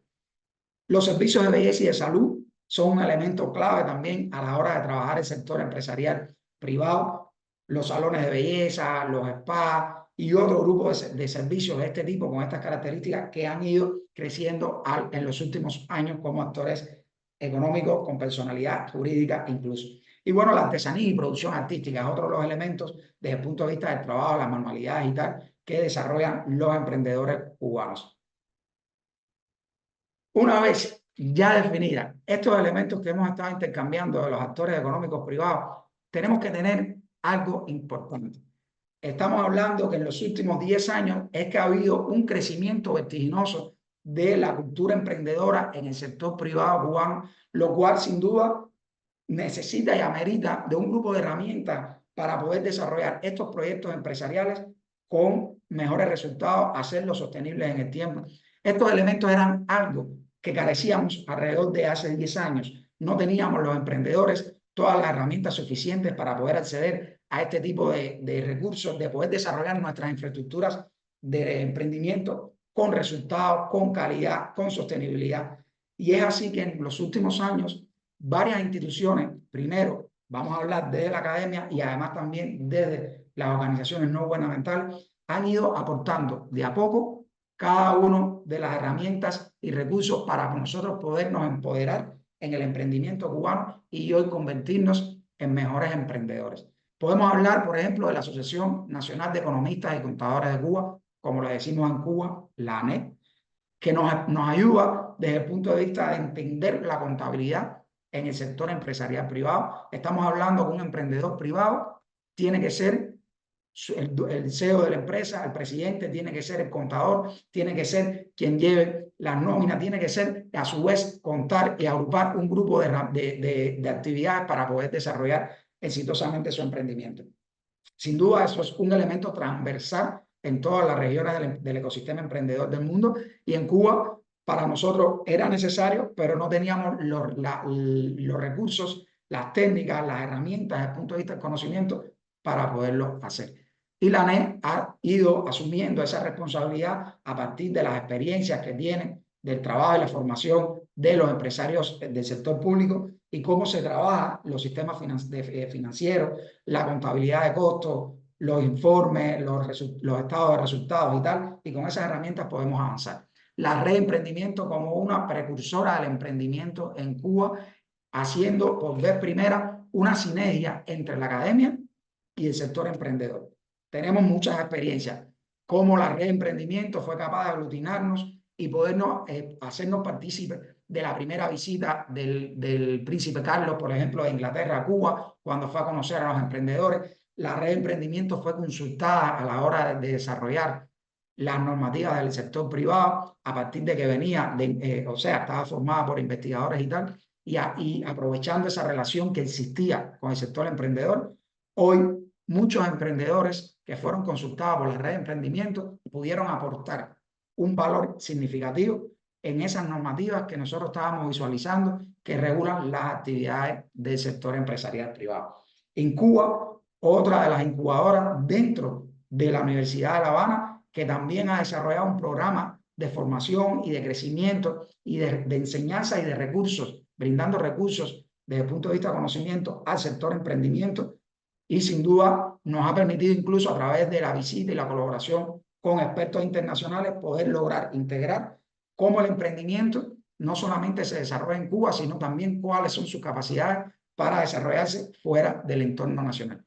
Los servicios de belleza y de salud son un elemento clave también a la hora de trabajar el sector empresarial privado. Los salones de belleza, los spas y otro grupo de servicios de este tipo con estas características que han ido creciendo en los últimos años como actores económicos con personalidad jurídica incluso. Y bueno, la artesanía y producción artística es otro de los elementos desde el punto de vista del trabajo, las manualidades y tal, que desarrollan los emprendedores cubanos. Una vez ya definida estos elementos que hemos estado intercambiando de los actores económicos privados, tenemos que tener algo importante. Estamos hablando que en los últimos 10 años es que ha habido un crecimiento vertiginoso de la cultura emprendedora en el sector privado cubano, lo cual sin duda necesita y amerita de un grupo de herramientas para poder desarrollar estos proyectos empresariales con mejores resultados, hacerlos sostenibles en el tiempo. Estos elementos eran algo que carecíamos alrededor de hace 10 años. No teníamos los emprendedores todas las herramientas suficientes para poder acceder a este tipo de recursos, de poder desarrollar nuestras infraestructuras de emprendimiento con resultados, con calidad, con sostenibilidad. Y es así que en los últimos años varias instituciones, primero vamos a hablar desde la academia y además también desde las organizaciones no gubernamentales, han ido aportando de a poco cada una de las herramientas y recursos para nosotros podernos empoderar en el emprendimiento cubano y hoy convertirnos en mejores emprendedores. Podemos hablar, por ejemplo, de la Asociación Nacional de Economistas y Contadores de Cuba, como le decimos en Cuba, la ANEC, que nos ayuda desde el punto de vista de entender la contabilidad en el sector empresarial privado. Estamos hablando que un emprendedor privado tiene que ser el CEO de la empresa, el presidente, tiene que ser el contador, tiene que ser quien lleve las nóminas, tiene que ser a su vez contar y agrupar un grupo de actividades para poder desarrollar exitosamente su emprendimiento. Sin duda, eso es un elemento transversal en todas las regiones del ecosistema emprendedor del mundo, y en Cuba para nosotros era necesario, pero no teníamos los recursos, las técnicas, las herramientas desde el punto de vista del conocimiento para poderlo hacer. Y la ANEC ha ido asumiendo esa responsabilidad a partir de las experiencias que tiene del trabajo y la formación de los empresarios del sector público y cómo se trabaja los sistemas financieros, la contabilidad de costos, los informes, los estados de resultados y tal, y con esas herramientas podemos avanzar. La red de emprendimiento como una precursora del emprendimiento en Cuba, haciendo por vez primera una sinergia entre la academia y el sector emprendedor. Tenemos muchas experiencias, cómo la red de emprendimiento fue capaz de aglutinarnos y podernos hacernos partícipes de la primera visita del príncipe Carlos, por ejemplo, de Inglaterra a Cuba, cuando fue a conocer a los emprendedores. La red de emprendimiento fue consultada a la hora de desarrollar las normativas del sector privado, a partir de que venía, o sea, estaba formada por investigadores y tal, y aprovechando esa relación que existía con el sector emprendedor, hoy muchos emprendedores que fueron consultados por la red de emprendimiento pudieron aportar un valor significativo en esas normativas que nosotros estábamos visualizando que regulan las actividades del sector empresarial privado. En Cuba, otra de las incubadoras dentro de la Universidad de La Habana, que también ha desarrollado un programa de formación y de crecimiento y de enseñanza y de recursos, brindando recursos desde el punto de vista de conocimiento al sector emprendimiento, y sin duda nos ha permitido incluso a través de la visita y la colaboración con expertos internacionales poder lograr integrar cómo el emprendimiento no solamente se desarrolla en Cuba, sino también cuáles son sus capacidades para desarrollarse fuera del entorno nacional.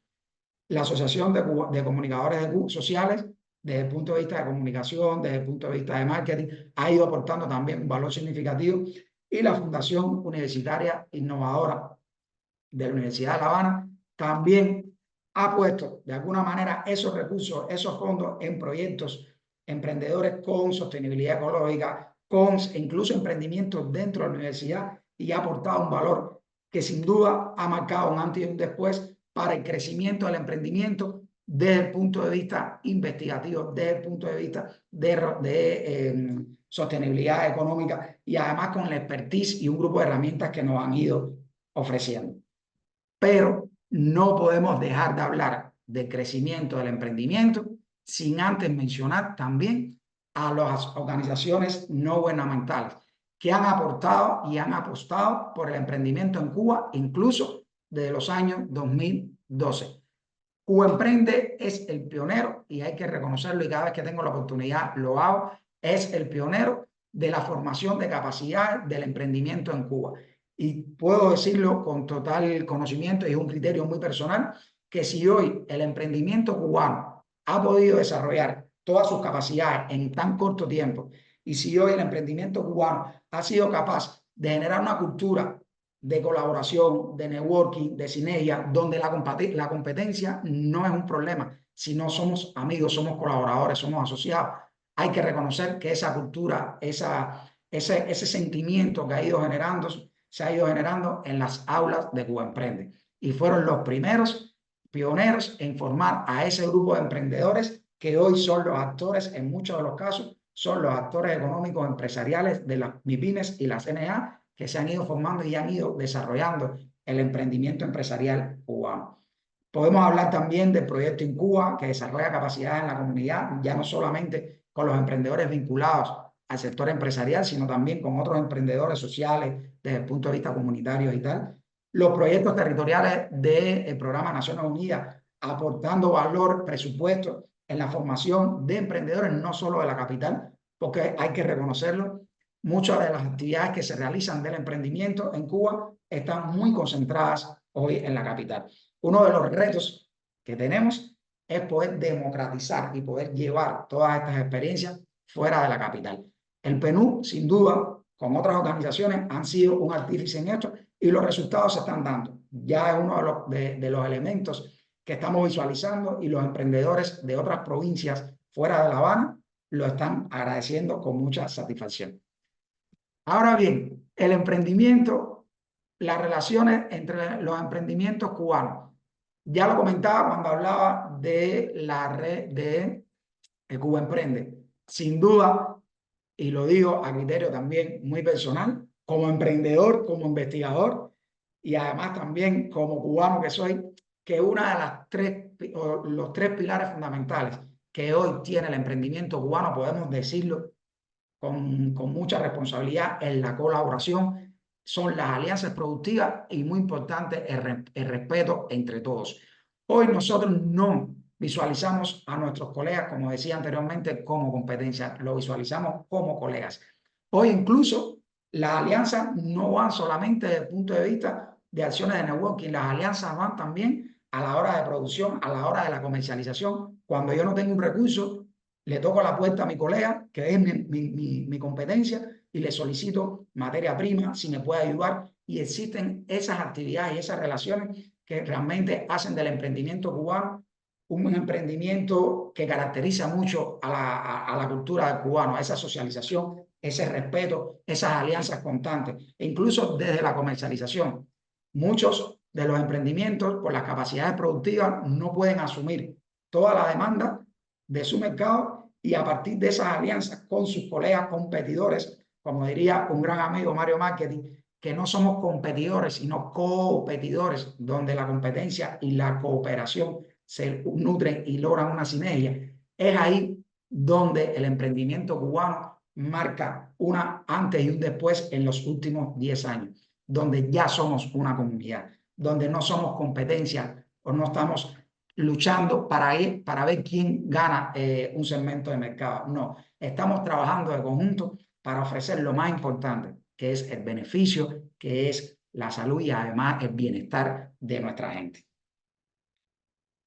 La Asociación de Comunicadores Sociales, desde el punto de vista de comunicación, desde el punto de vista de marketing, ha ido aportando también un valor significativo, y la Fundación Universitaria Innovadora de la Universidad de La Habana también ha puesto de alguna manera esos recursos, esos fondos en proyectos emprendedores con sostenibilidad ecológica, con incluso emprendimientos dentro de la universidad, y ha aportado un valor que sin duda ha marcado un antes y un después para el crecimiento del emprendimiento desde el punto de vista investigativo, desde el punto de vista de sostenibilidad económica, y además con la expertise y un grupo de herramientas que nos han ido ofreciendo. Pero no podemos dejar de hablar del crecimiento del emprendimiento sin antes mencionar también a las organizaciones no gubernamentales que han aportado y han apostado por el emprendimiento en Cuba, incluso desde los años 2012. Cuba Emprende es el pionero, y hay que reconocerlo, y cada vez que tengo la oportunidad lo hago, es el pionero de la formación de capacidad del emprendimiento en Cuba. Y puedo decirlo con total conocimiento, y es un criterio muy personal, que si hoy el emprendimiento cubano ha podido desarrollar todas sus capacidades en tan corto tiempo, y si hoy el emprendimiento cubano ha sido capaz de generar una cultura de colaboración, de networking, de sinergia, donde la competencia no es un problema, sino somos amigos, somos colaboradores, somos asociados. Hay que reconocer que esa cultura, ese sentimiento que ha ido generando, se ha ido generando en las aulas de Cuba Emprende. Y fueron los primeros pioneros en formar a ese grupo de emprendedores que hoy son los actores, en muchos de los casos, son los actores económicos empresariales de las MIPYMES y las CNA, que se han ido formando y han ido desarrollando el emprendimiento empresarial cubano. Podemos hablar también del proyecto InCuba, que desarrolla capacidades en la comunidad, ya no solamente con los emprendedores vinculados al sector empresarial, sino también con otros emprendedores sociales desde el punto de vista comunitario y tal. Los proyectos territoriales del Programa Naciones Unidas, aportando valor, presupuesto en la formación de emprendedores, no solo de la capital, porque hay que reconocerlo, muchas de las actividades que se realizan del emprendimiento en Cuba están muy concentradas hoy en la capital. Uno de los retos que tenemos es poder democratizar y poder llevar todas estas experiencias fuera de la capital. El PNUD, sin duda, con otras organizaciones, han sido un artífice en esto, y los resultados se están dando. Ya es uno de los elementos que estamos visualizando, y los emprendedores de otras provincias fuera de La Habana lo están agradeciendo con mucha satisfacción. Ahora bien, el emprendimiento, las relaciones entre los emprendimientos cubanos. Ya lo comentaba cuando hablaba de la red de Cuba Emprende. Sin duda, y lo digo a criterio también muy personal, como emprendedor, como investigador, y además también como cubano que soy, que una de las los tres pilares fundamentales que hoy tiene el emprendimiento cubano, podemos decirlo con mucha responsabilidad, en la colaboración, son las alianzas productivas, y muy importante el respeto entre todos. Hoy nosotros no visualizamos a nuestros colegas, como decía anteriormente, como competencia, lo visualizamos como colegas. Hoy incluso las alianzas no van solamente desde el punto de vista de acciones de networking, las alianzas van también a la hora de producción, a la hora de la comercialización. Cuando yo no tengo un recurso, le toco la puerta a mi colega, que es mi competencia, y le solicito materia prima, si me puede ayudar. Y existen esas actividades y esas relaciones que realmente hacen del emprendimiento cubano un emprendimiento que caracteriza mucho a la cultura del cubano, a esa socialización, ese respeto, esas alianzas constantes, e incluso desde la comercialización. Muchos de los emprendimientos, por las capacidades productivas, no pueden asumir toda la demanda de su mercado y a partir de esas alianzas con sus colegas competidores, como diría un gran amigo Mario Marketing, que no somos competidores, sino competidores, donde la competencia y la cooperación se nutren y logran una sinergia. Es ahí donde el emprendimiento cubano marca una antes y un después en los últimos 10 años, donde ya somos una comunidad, donde no somos competencia o no estamos luchando para ver quién gana un segmento de mercado. No, estamos trabajando de conjunto para ofrecer lo más importante, que es el beneficio, que es la salud y además el bienestar de nuestra gente.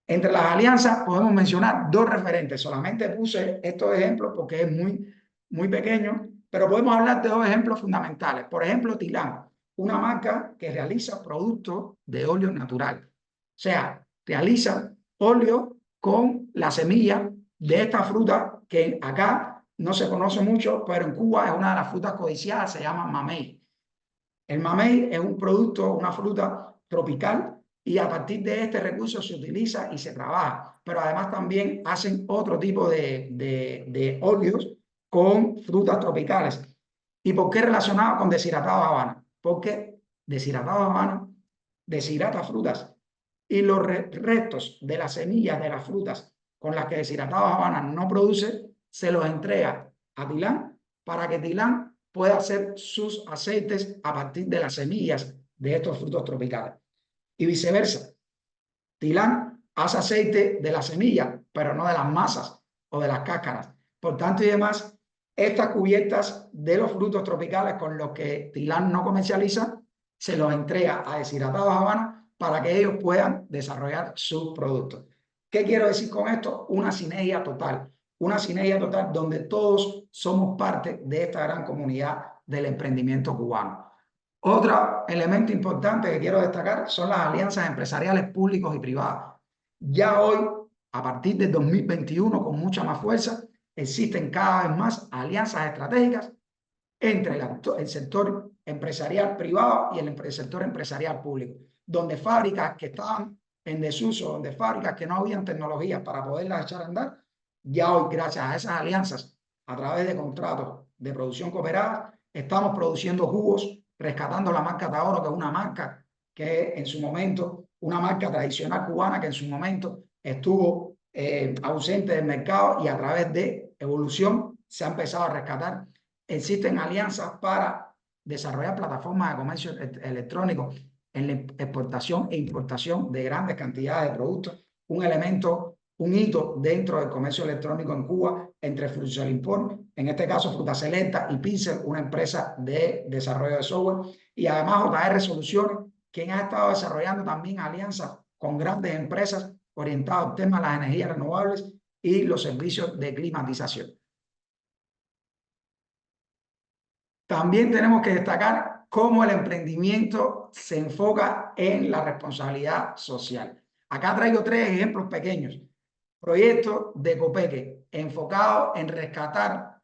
Entre las alianzas podemos mencionar dos referentes. Solamente puse estos ejemplos porque es muy pequeño, pero podemos hablar de dos ejemplos fundamentales. Por ejemplo, Tilán, una marca que realiza productos de óleo natural. O sea, realiza óleo con la semilla de esta fruta que acá no se conoce mucho, pero en Cuba es una de las frutas codiciadas, se llama mamey. El mamey es un producto, una fruta tropical y a partir de este recurso se utiliza y se trabaja. Pero además también hacen otro tipo de óleos con frutas tropicales. ¿Y por qué relacionado con deshidratado de Habana? Porque deshidratado de Habana deshidrata frutas y los restos de las semillas de las frutas con las que deshidratado de Habana no produce, se los entrega a Tilán para que Tilán pueda hacer sus aceites a partir de las semillas de estos frutos tropicales. Y viceversa, Tilán hace aceite de la semilla, pero no de las masas o de las cáscaras. Por tanto y demás, estas cubiertas de los frutos tropicales con los que Tilán no comercializa, se los entrega a Deshidratados Habana para que ellos puedan desarrollar sus productos. ¿Qué quiero decir con esto? Una sinergia total donde todos somos parte de esta gran comunidad del emprendimiento cubano. Otro elemento importante que quiero destacar son las alianzas empresariales públicos y privadas. Ya hoy, a partir del 2021, con mucha más fuerza, existen cada vez más alianzas estratégicas entre el sector empresarial privado y el sector empresarial público, donde fábricas que estaban en desuso, donde fábricas que no habían tecnología para poderlas echar a andar, ya hoy, gracias a esas alianzas, a través de contratos de producción cooperada, estamos produciendo jugos, rescatando la marca Taoro, que es una marca que en su momento, una marca tradicional cubana que en su momento estuvo ausente del mercado y a través de evolución se ha empezado a rescatar. Existen alianzas para desarrollar plataformas de comercio electrónico en la exportación e importación de grandes cantidades de productos, un elemento, un hito dentro del comercio electrónico en Cuba entre Fruitselimport, en este caso Fruta Selecta, y Pincel, una empresa de desarrollo de software, y además JR Soluciones, quien ha estado desarrollando también alianzas con grandes empresas orientadas al tema de las energías renovables y los servicios de climatización. También tenemos que destacar cómo el emprendimiento se enfoca en la responsabilidad social. Acá traigo tres ejemplos pequeños. Proyectos de Copeque enfocados en rescatar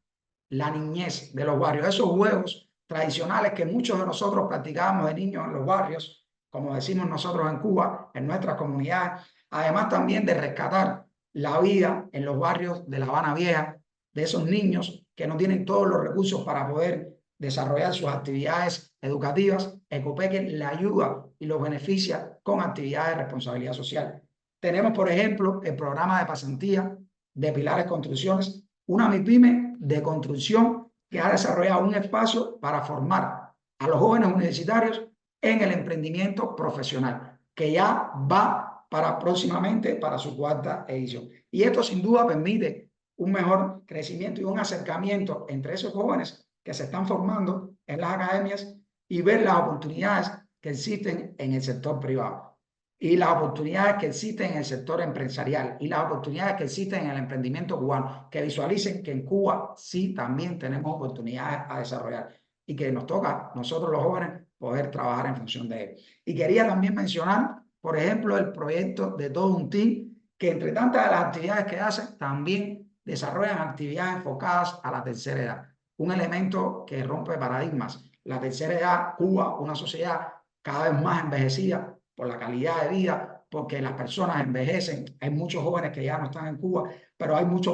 la niñez de los barrios, esos juegos tradicionales que muchos de nosotros practicábamos de niños en los barrios, como decimos nosotros en Cuba, en nuestras comunidades, además también de rescatar la vida en los barrios de La Habana Vieja, de esos niños que no tienen todos los recursos para poder desarrollar sus actividades educativas. Ecopeque le ayuda y los beneficia con actividades de responsabilidad social. Tenemos, por ejemplo, el programa de pasantía de Pilares Construcciones, una MIPYME de construcción que ha desarrollado un espacio para formar a los jóvenes universitarios en el emprendimiento profesional, que ya va para próximamente para su cuarta edición. Y esto sin duda permite un mejor crecimiento y un acercamiento entre esos jóvenes que se están formando en las academias y ver las oportunidades que existen en el sector privado. y las oportunidades que existen en el sector empresarial y las oportunidades que existen en el emprendimiento cubano, que visualicen que en Cuba sí también tenemos oportunidades a desarrollar y que nos toca, nosotros los jóvenes, poder trabajar en función de ello. Y quería también mencionar, por ejemplo, el proyecto de Todo un Team, que entre tantas de las actividades que hacen, también desarrollan actividades enfocadas a la tercera edad. Un elemento que rompe paradigmas. La tercera edad, Cuba, una sociedad cada vez más envejecida por la calidad de vida, porque las personas envejecen. Hay muchos jóvenes que ya no están en Cuba, pero hay muchas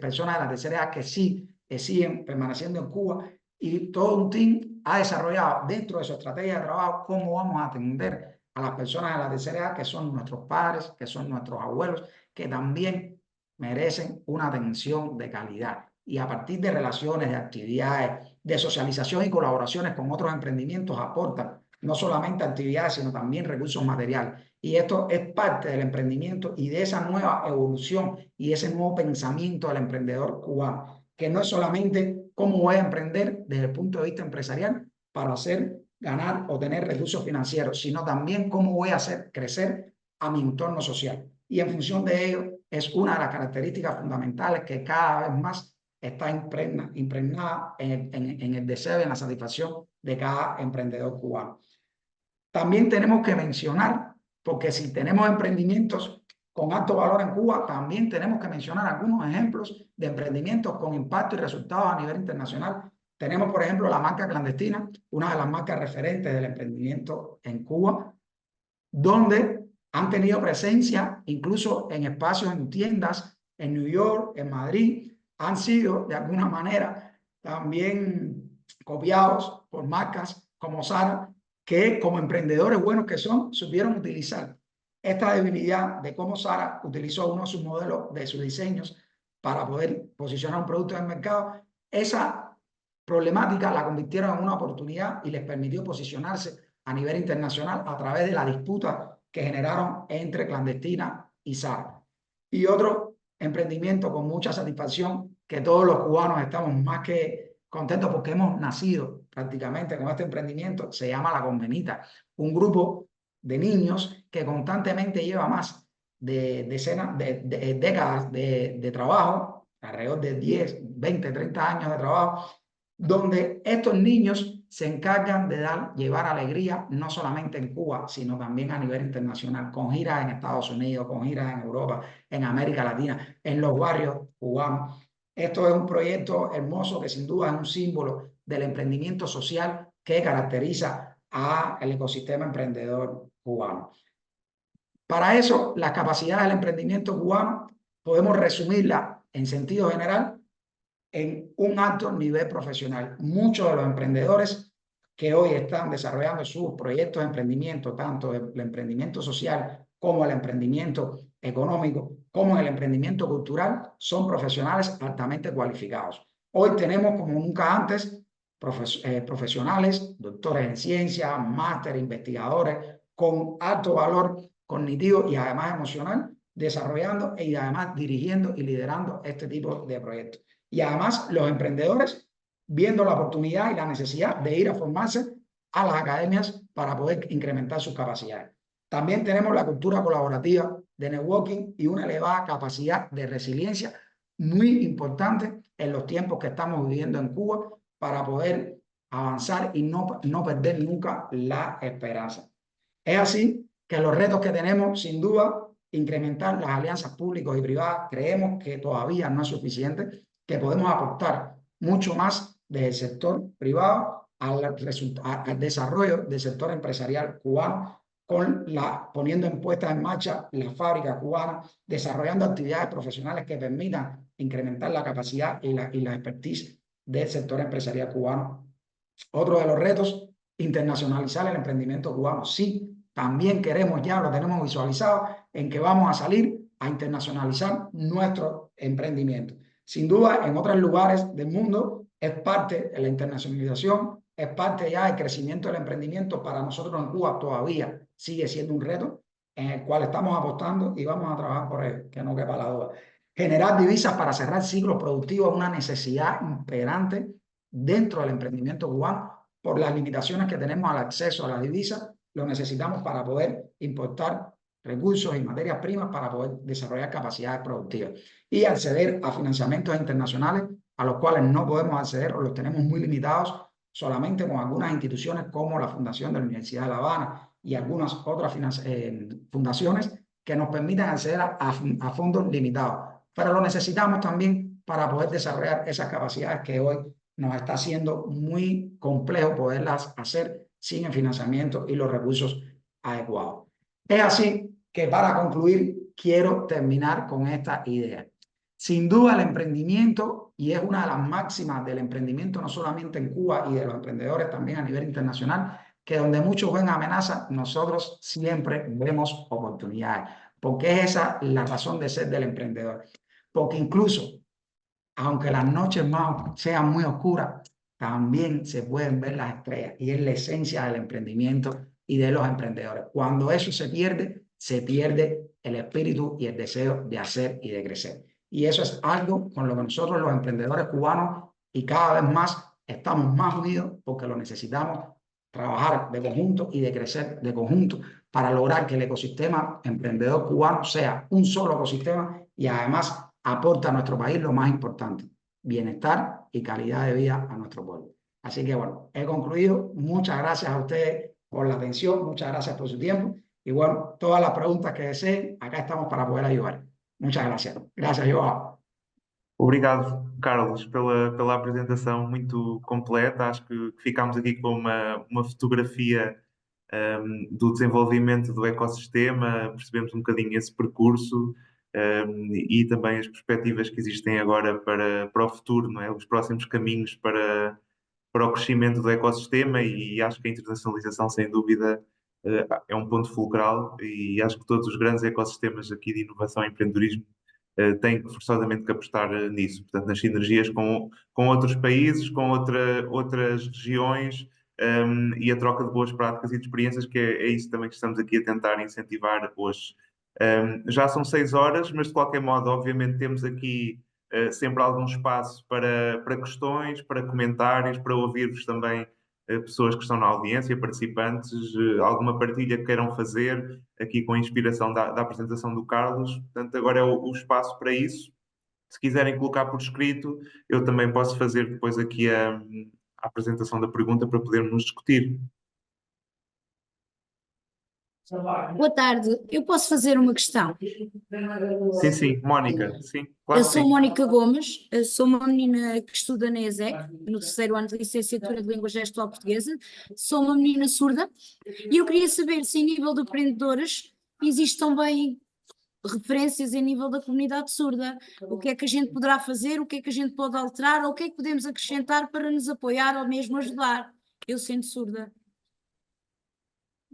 personas de la tercera edad que sí siguen permaneciendo en Cuba, y Todo un Team ha desarrollado dentro de su estrategia de trabajo cómo vamos a atender a las personas de la tercera edad, que son nuestros padres, que son nuestros abuelos, que también merecen una atención de calidad. Y a partir de relaciones, de actividades, de socialización y colaboraciones con otros emprendimientos, aportan no solamente actividades, sino también recursos materiales. Y esto es parte del emprendimiento y de esa nueva evolución y ese nuevo pensamiento del emprendedor cubano, que no es solamente cómo voy a emprender desde el punto de vista empresarial para hacer ganar o tener recursos financieros, sino también cómo voy a hacer crecer a mi entorno social. Y en función de ello, es una de las características fundamentales que cada vez más está impregnada en el deseo y en la satisfacción de cada emprendedor cubano. También tenemos que mencionar, porque si tenemos emprendimientos con alto valor en Cuba, también tenemos que mencionar algunos ejemplos de emprendimientos con impacto y resultados a nivel internacional. Tenemos, por ejemplo, la marca Clandestina, una de las marcas referentes del emprendimiento en Cuba, donde han tenido presencia incluso en espacios, en tiendas, en New York, en Madrid, han sido de alguna manera también copiados por marcas como Zara, que como emprendedores buenos que son, supieron utilizar esta debilidad de cómo Zara utilizó uno de sus modelos, de sus diseños, para poder posicionar un producto en el mercado. Esa problemática la convirtieron en una oportunidad y les permitió posicionarse a nivel internacional a través de la disputa que generaron entre Clandestina y Zara. Y otro emprendimiento con mucha satisfacción, que todos los cubanos estamos más que contentos porque hemos nacido prácticamente con este emprendimiento, se llama La Convenita, un grupo de niños que constantemente lleva más de décadas de trabajo, alrededor de 10, 20, 30 años de trabajo, donde estos niños se encargan de llevar alegría no solamente en Cuba, sino también a nivel internacional, con giras en Estados Unidos, con giras en Europa, en América Latina, en los barrios cubanos. Esto es un proyecto hermoso que sin duda es un símbolo del emprendimiento social que caracteriza al ecosistema emprendedor cubano. Para eso, las capacidades del emprendimiento cubano podemos resumirlas en sentido general en un alto nivel profesional. Muchos de los emprendedores que hoy están desarrollando sus proyectos de emprendimiento, tanto el emprendimiento social como el emprendimiento económico, como el emprendimiento cultural, son profesionales altamente cualificados. Hoy tenemos, como nunca antes, profesionales, doctores en ciencia, máster, investigadores, con alto valor cognitivo y además emocional, desarrollando y además dirigiendo y liderando este tipo de proyectos. Y además los emprendedores viendo la oportunidad y la necesidad de ir a formarse a las academias para poder incrementar sus capacidades. También tenemos la cultura colaborativa de networking y una elevada capacidad de resiliencia muy importante en los tiempos que estamos viviendo en Cuba para poder avanzar y no perder nunca la esperanza. Es así que los retos que tenemos, sin duda, incrementar las alianzas públicas y privadas, creemos que todavía no es suficiente, que podemos aportar mucho más desde el sector privado al desarrollo del sector empresarial cubano, poniendo puesta en marcha la fábrica cubana, desarrollando actividades profesionales que permitan incrementar la capacidad y la expertise del sector empresarial cubano. Otro de los retos, internacionalizar el emprendimiento cubano. Sí, también queremos, ya lo tenemos visualizado, en que vamos a salir a internacionalizar nuestro emprendimiento. Sin duda, en otros lugares del mundo es parte de la internacionalización, es parte ya del crecimiento del emprendimiento. Para nosotros en Cuba todavía sigue siendo un reto en el cual estamos apostando y vamos a trabajar por él, que no quepa la duda. Generar divisas para cerrar ciclos productivos es una necesidad imperante dentro del emprendimiento cubano por las limitaciones que tenemos al acceso a la divisa lo necesitamos para poder importar recursos y materias primas para poder desarrollar capacidades productivas y acceder a financiamientos internacionales a los cuales no podemos acceder o los tenemos muy limitados solamente con algunas instituciones como la Fundación de la Universidad de La Habana y algunas otras fundaciones que nos permitan acceder a fondos limitados. Pero lo necesitamos también para poder desarrollar esas capacidades que hoy nos está haciendo muy complejo poderlas hacer sin el financiamiento y los recursos adecuados. Es así que para concluir quiero terminar con esta idea. Sin duda el emprendimiento, y es una de las máximas del emprendimiento no solamente en Cuba y de los emprendedores también a nivel internacional, que donde muchos ven amenazas, nosotros siempre vemos oportunidades, porque es esa la razón de ser del emprendedor. Porque incluso, aunque las noches más sean muy oscuras, también se pueden ver las estrellas y es la esencia del emprendimiento y de los emprendedores. Cuando eso se pierde el espíritu y el deseo de hacer y de crecer. Y eso es algo con lo que nosotros los emprendedores cubanos y cada vez más estamos más unidos porque lo necesitamos trabajar de conjunto y de crecer de conjunto para lograr que el ecosistema emprendedor cubano sea un solo ecosistema y además aporta a nuestro país lo más importante, bienestar y calidad de vida a nuestro pueblo. Así que bueno, he concluido. Muchas gracias a ustedes por la atención, muchas gracias por su tiempo. Y bueno, todas las preguntas que deseen, acá estamos para poder ayudar. Muchas gracias. Gracias, Joao. Obrigado, Carlos, pela apresentação muito completa. Acho que ficámos aqui com uma fotografia do desenvolvimento do ecossistema, percebemos um bocadinho esse percurso e também as perspectivas que existem agora para o futuro, não é? Os próximos caminhos para o crescimento do ecossistema e acho que a internacionalização, sem dúvida, é um ponto fulcral e acho que todos os grandes ecossistemas aqui de inovação e empreendedorismo têm forçosamente que apostar nisso, portanto, nas sinergias com outros países, com outras regiões e a troca de boas práticas e de experiências, que é isso também que estamos aqui a tentar incentivar hoje. Já são 6 horas, mas de qualquer modo, obviamente, temos aqui sempre algum espaço para questões, para comentários, para ouvir-vos também pessoas que estão na audiência, participantes, alguma partilha que queiram fazer aqui com a inspiração da apresentação do Carlos. Portanto, agora é o espaço para isso. Se quiserem colocar por escrito, eu também posso fazer depois aqui a apresentação da pergunta para podermos discutir. Boa tarde, eu posso fazer uma questão? Sim, Mónica, sim, claro Eu que sou sim. Mónica Gomes, eu sou uma menina que estuda na ESEC, no terceiro ano de licenciatura de Língua Gestual Portuguesa, sou uma menina surda e eu queria saber se em nível de empreendedores existem também referências em nível da comunidade surda, o que é que a gente poderá fazer, o que é que a gente pode alterar, ou o que é que podemos acrescentar para nos apoiar ou mesmo ajudar, eu sendo surda.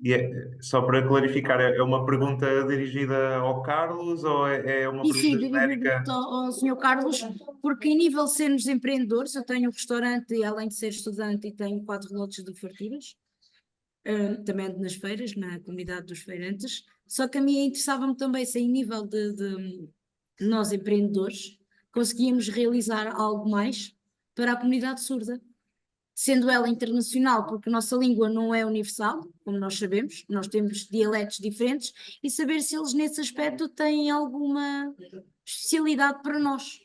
E só para clarificar, é uma pergunta dirigida ao Carlos ou é uma E pergunta sim, dirigido genérica? ao Sr. Carlos, porque em nível de sermos empreendedores, eu tenho um restaurante e além de ser estudante e tenho 4 lotes de farturas, também ando nas feiras, na comunidade dos feirantes, só que a mim interessava-me também se em nível de nós empreendedores conseguíamos realizar algo mais para a comunidade surda, sendo ela internacional, porque a nossa língua não é universal, como nós sabemos, nós temos dialetos diferentes, e saber se eles nesse aspecto têm alguma especialidade para nós.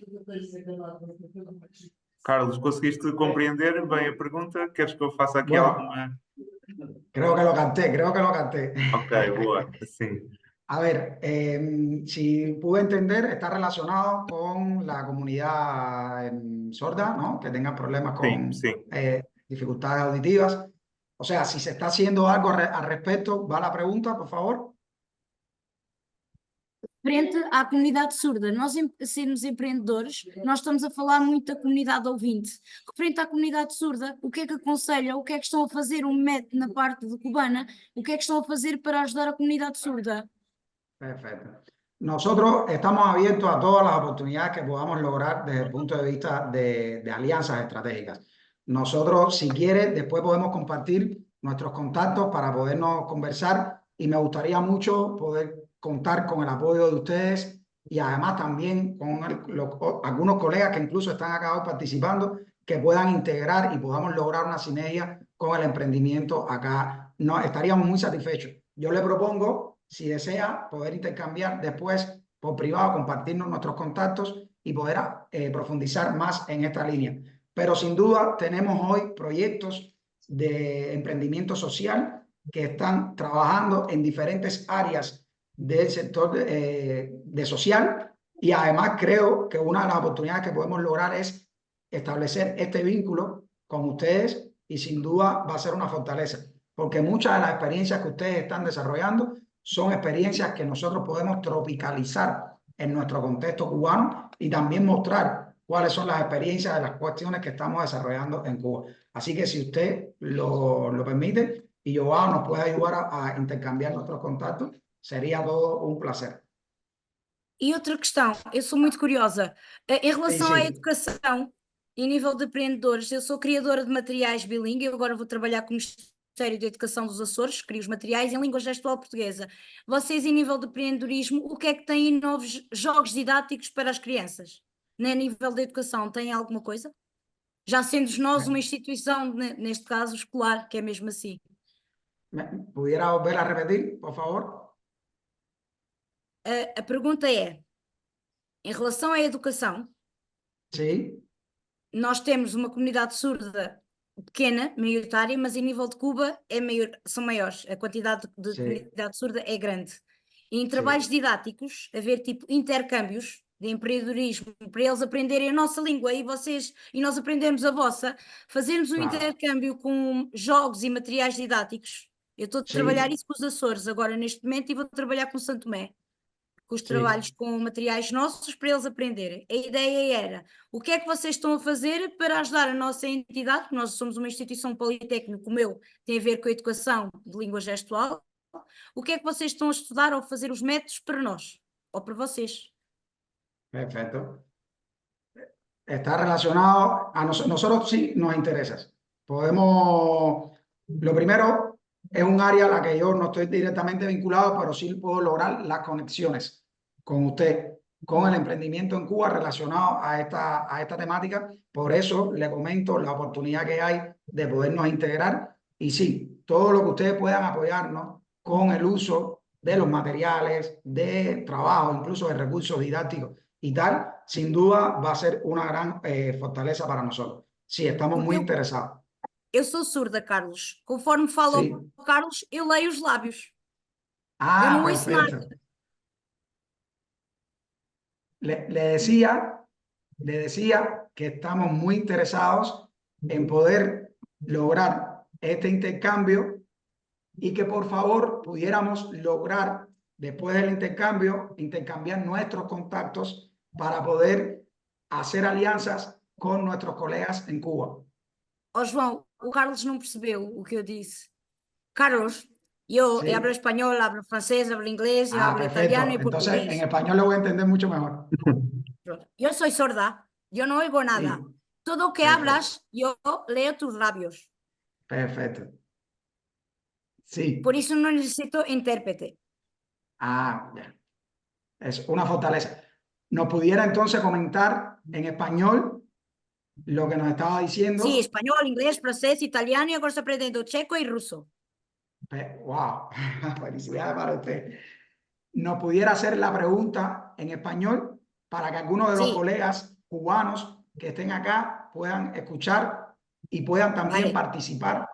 Carlos, conseguiste compreender bem a pergunta? Queres que eu faça aqui Bueno, alguma... creo que lo canté. Ok, boa, sim. A ver, si pude entender, está relacionado con la comunidad sorda, ¿no? Que tenga problemas Sim, con sim. dificultades auditivas. O sea, si se está haciendo algo al respecto, va la pregunta, por favor. Frente à comunidade surda, nós sermos empreendedores, nós estamos a falar muito da comunidade ouvinte. Referente à comunidade surda, o que é que aconselham, o que é que estão a fazer um método na parte de cubana, o que é que estão a fazer para ajudar a comunidade surda? Perfecto. Nosotros estamos abiertos a todas las oportunidades que podamos lograr desde el punto de vista de alianzas estratégicas. Nosotros, si quieres, después podemos compartir nuestros contactos para podernos conversar y me gustaría mucho poder contar con el apoyo de ustedes y además también con algunos colegas que incluso están acá hoy participando que puedan integrar y podamos lograr una sinergia con el emprendimiento acá no, estaríamos muy satisfechos. Yo le propongo, si desea, poder intercambiar después por privado, compartirnos nuestros contactos y poder profundizar más en esta línea. Pero sin duda tenemos hoy proyectos de emprendimiento social que están trabajando en diferentes áreas del sector de social, y además creo que una de las oportunidades que podemos lograr es establecer este vínculo con ustedes, y sin duda va a ser una fortaleza, porque muchas de las experiencias que ustedes están desarrollando son experiencias que nosotros podemos tropicalizar en nuestro contexto cubano y también mostrar cuáles son las experiencias de las cuestiones que estamos desarrollando en Cuba. Así que si usted lo permite y Joao nos puede ayudar a intercambiar nuestros contactos, sería todo un placer. E outra questão, eu sou muito curiosa, em relação à sim. educação e nível de empreendedores, eu sou criadora de materiais bilingue, eu agora vou trabalhar com o Ministério da Educação dos Açores, crio os materiais em língua gestual portuguesa. Vocês, em nível de empreendedorismo, o que é que têm novos jogos didáticos para as crianças? Nem a nível da educação, têm alguma coisa? Já sendo nós uma instituição, neste caso escolar, que é mesmo assim. ¿Pudiera volver a repetir, por favor? A pergunta é, em relação à educação, Sim. nós temos uma comunidade surda pequena, maioritária, mas em nível de Cuba são maiores, a quantidade de Sim. comunidade surda é grande. E em trabalhos didáticos, haver tipo intercâmbios de empreendedorismo, para eles aprenderem a nossa língua e nós aprendermos a vossa, fazermos um intercâmbio com jogos e materiais didáticos. Eu estou a trabalhar isso com os Açores agora neste momento, e vou trabalhar com Santo Tomé, com os trabalhos com materiais nossos para eles aprenderem. A ideia era, o que é que vocês estão a fazer para ajudar a nossa entidade, porque nós somos uma instituição politécnica, como eu, tem a ver com a educação de língua gestual, o que é que vocês estão a estudar ou fazer os métodos para nós, ou para vocês? Perfecto. Está relacionado a nosotros, sí nos interesa. Podemos, lo primero, es un área a la que yo no estoy directamente vinculado, pero sí puedo lograr las conexiones con usted, con el emprendimiento en Cuba relacionado a esta temática. Por eso le comento la oportunidad que hay de podernos integrar, y sí, todo lo que ustedes puedan apoyarnos con el uso de los materiales, de trabajo, incluso de recursos didácticos y tal, sin duda va a ser una gran fortaleza para nosotros. Sí, estamos muy interesados. Eu sou surda, Carlos. Conforme fala o Carlos, eu leio os lábios. Eu não ouço nada. Le decía que estamos muy interesados en poder lograr este intercambio, y que por favor pudiéramos lograr, después del intercambio, intercambiar nuestros contactos para poder hacer alianzas con nuestros colegas en Cuba. Oh, João, o Carlos não percebeu o que eu disse. Carlos, yo hablo español, hablo francés, hablo inglés, yo hablo italiano y portugués. Entonces, en español lo voy a entender mucho mejor. Yo soy sorda, yo no oigo nada. Sí. Todo lo que hablas, yo leo tus labios. Perfecto. Sí. Por eso no necesito intérprete. Ah, ya. Es una fortaleza. ¿Nos pudiera entonces comentar en español lo que nos estaba diciendo? Sí, español, inglés, francés, italiano, y ahora estoy aprendiendo checo y ruso. ¡Wow! Felicidades para usted. ¿Nos pudiera hacer la pregunta en español para que algunos de los colegas cubanos que estén acá puedan escuchar y puedan también participar?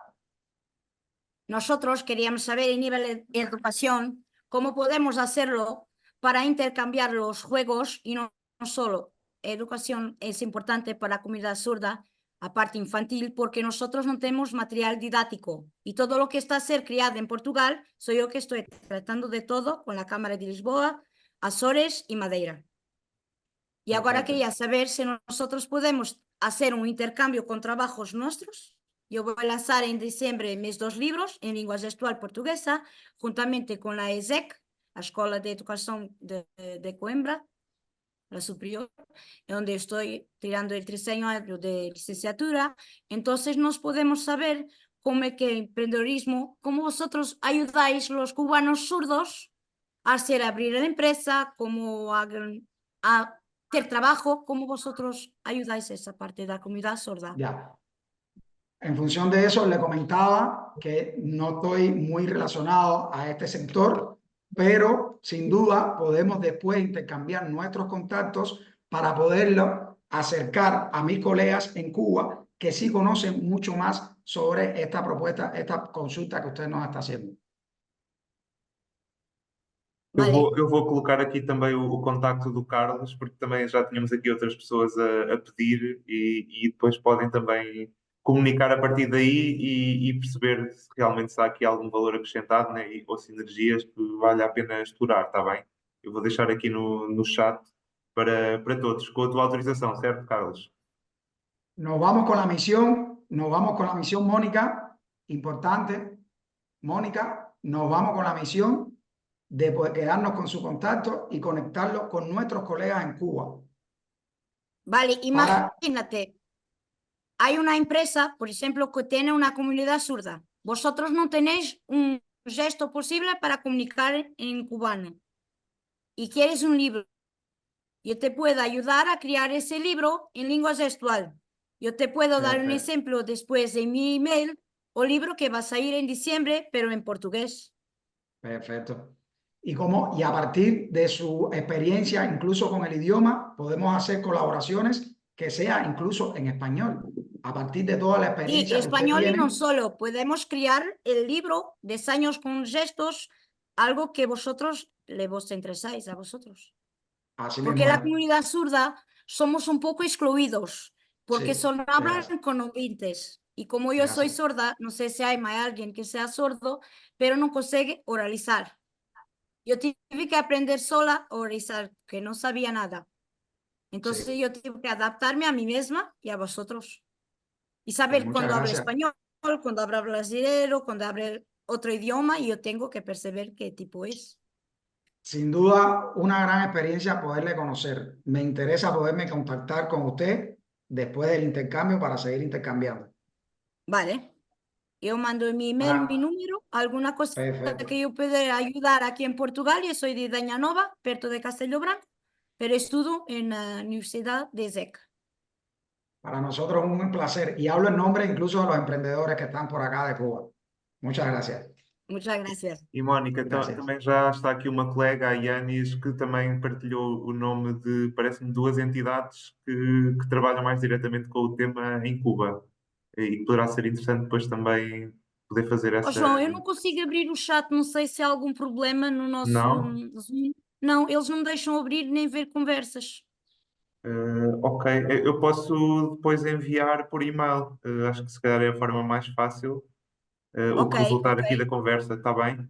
Nosotros queríamos saber a nivel de educación cómo podemos hacerlo para intercambiar los juegos, y no solo. Educación es importante para la comunidad surda, aparte infantil, porque nosotros no tenemos material didáctico, y todo lo que está a ser criado en Portugal soy yo que estoy tratando de todo con la Cámara de Lisboa, Açores y Madeira. Y ahora quería saber si nosotros podemos hacer un intercambio con trabajos nuestros. Yo voy a lanzar en diciembre mis 2 libros en lengua gestual portuguesa, juntamente con la ESEC, la Escuela de Educación de Coimbra, la superior, donde estoy tirando el 3º año de licenciatura. Entonces nos podemos saber cómo es que emprendedorismo, cómo vosotros ayudáis los cubanos surdos a hacer abrir la empresa, cómo a hacer trabajo, cómo vosotros ayudáis a esa parte de la comunidad sorda. Ya. En función de eso, le comentaba que no estoy muy relacionado a este sector, pero sin duda podemos después intercambiar nuestros contactos para poderlo acercar a mis colegas en Cuba que sí conocen mucho más sobre esta propuesta, esta consulta que usted nos está haciendo. Vale, Eu vou colocar aqui também o contacto do Carlos, porque também já tínhamos aqui outras pessoas a pedir e depois podem também comunicar a partir daí e perceber se realmente está aqui algum valor acrescentado, né, ou sinergias que vale a pena explorar, está bem? Eu vou deixar aqui no chat para todos, com a tua autorização, certo, Carlos? Nos vamos con la misión, Mónica, importante, Mónica, nos vamos con la misión de poder quedarnos con su contacto y conectarlo con nuestros colegas en Cuba. vale, Para, imagínate, hay una empresa, por ejemplo, que tiene una comunidad sorda. Vosotros no tenéis un gesto posible para comunicar en cubano y quieres un libro. Yo te puedo ayudar a crear ese libro en lengua gestual. Yo te puedo dar un Perfecto. ejemplo después de mi email o libro que va a salir en diciembre, pero en portugués. Perfecto. Y a partir de su experiencia, incluso con el idioma, podemos hacer colaboraciones que sea incluso en español. A partir de toda la Y experiencia que usted español y tiene, no solo, podemos crear el libro de años con gestos, algo que vosotros le vos interesáis a vosotros. así Porque mismo es. la comunidad sorda somos un poco excluidos, porque Sí, solo es hablan así, con oyentes. Y como yo es soy así. sorda, no sé si hay más alguien que sea sordo, pero no consigue oralizar. Yo tuve que aprender sola a oralizar, que no sabía nada. Entonces Sí, yo tuve que adaptarme a mí misma y a vosotros. Y pues saber muchas cuándo hablo gracias. español, cuándo hablo brasileño, cuándo hablo otro idioma, y yo tengo que perceber qué tipo es. Sin duda, una gran experiencia poderle conocer. Me interesa poderme contactar con usted después del intercambio para seguir intercambiando. Vale. Yo mando mi email, mi Para- número, alguna cosa Perfecto. que yo pueda ayudar aquí en Portugal. Yo soy de Dañanova, perto de Castelo Branco, pero estudio en la Universidad de ZEC. Para nosotros es un placer y hablo en nombre incluso de los emprendedores que están por acá de Cuba. Muchas gracias. Muchas gracias. E Mónica, Gracias. também já está aqui uma colega, a Yanis, que também partilhou o nome de, parece-me, duas entidades que trabalham mais diretamente com o tema em Cuba. E poderá ser interessante depois também poder fazer Ó, essa. João, eu não consigo abrir o chat, não sei se há algum problema no nosso Não? Zoom. Não, eles não me deixam abrir nem ver conversas. Ok, eu posso depois enviar por e-mail. Acho que se calhar é a forma mais fácil. O Ok, que resultar ok. aqui da conversa, está bem?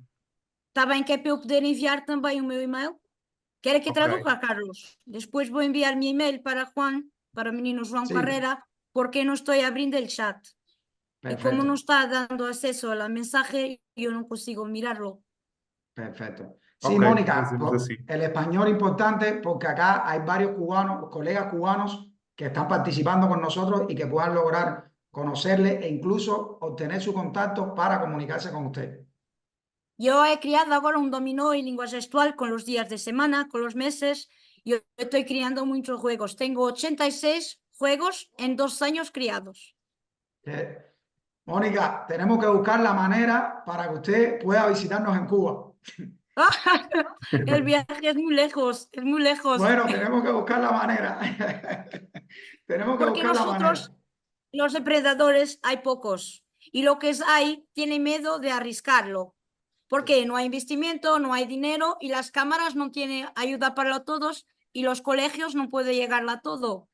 Está bem que é para eu poder enviar também o meu e-mail? Quer que Ok. traduza, Carlos? Después voy a enviar mi email para Juan, para el menino Juan Sí, Carrera, porque no estoy abriendo el chat. Y como no perfecto, está dando acceso al mensaje, yo no consigo mirarlo. perfecto. Sí, Ok, Mónica, fazemos assim. el español importante porque acá hay varios cubanos, colegas cubanos que están participando con nosotros y que puedan lograr conocerle e incluso obtener su contacto para comunicarse con usted. Yo he creado ahora un dominó en lengua gestual con los días de semana, con los meses. Yo estoy creando muchos juegos. Tengo 86 juegos en 2 años criados. Eh, Mónica, tenemos que buscar la manera para que usted pueda visitarnos en Cuba. El viaje es muy lejos, es muy lejos. Bueno, tenemos que buscar la manera. Tenemos que Porque buscar la manera. nosotros, los depredadores, hay pocos. Y lo que hay, tiene miedo de arriesgarlo. Porque no hay investimiento, no hay dinero y las cámaras no tienen ayuda para todos y los colegios no pueden llegar a todo.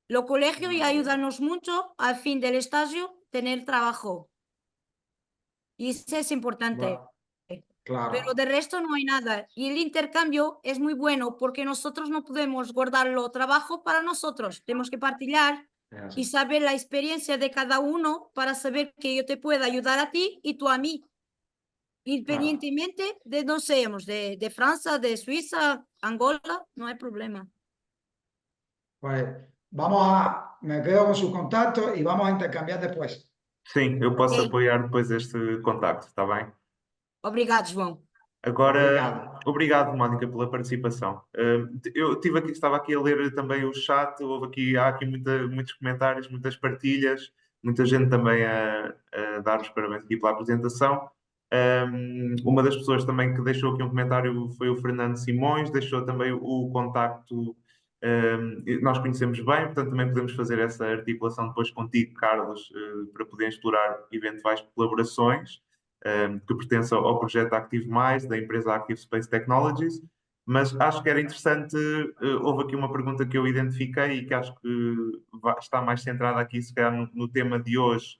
Los colegios y ayudarnos mucho al fin del estadio tener trabajo. Y eso es importante. Bueno, Pero claro, de resto no hay nada. Y el intercambio es muy bueno porque nosotros no podemos guardarlo trabajo para nosotros. Tenemos que partillar es así. y saber la experiencia de cada uno para saber que yo te puedo ayudar a ti y tú a mí. Claro. Independientemente de, no seamos, de Francia, de Suiza, Angola, no hay problema. Pues me quedo con sus contactos y vamos a intercambiar después. Sim, eu posso Ok, apoiar depois este contacto, está bem? obrigado, João. Agora, Obrigado. obrigado, Mónica, pela participação. Eu tive aqui, estava aqui a ler também o chat, há aqui muitos comentários, muitas partilhas. muita gente também a dar os parabéns aqui pela apresentação. Uma das pessoas também que deixou aqui um comentário foi o Fernando Simões, deixou também o contacto. Nós conhecemos bem, portanto também podemos fazer essa articulação depois contigo, Carlos, para poder explorar eventuais colaborações que pertençam ao projeto Active Mais, da empresa Active Space Technologies. Mas acho que era interessante, houve aqui uma pergunta que eu identifiquei e que acho que está mais centrada aqui, se calhar, no tema de hoje,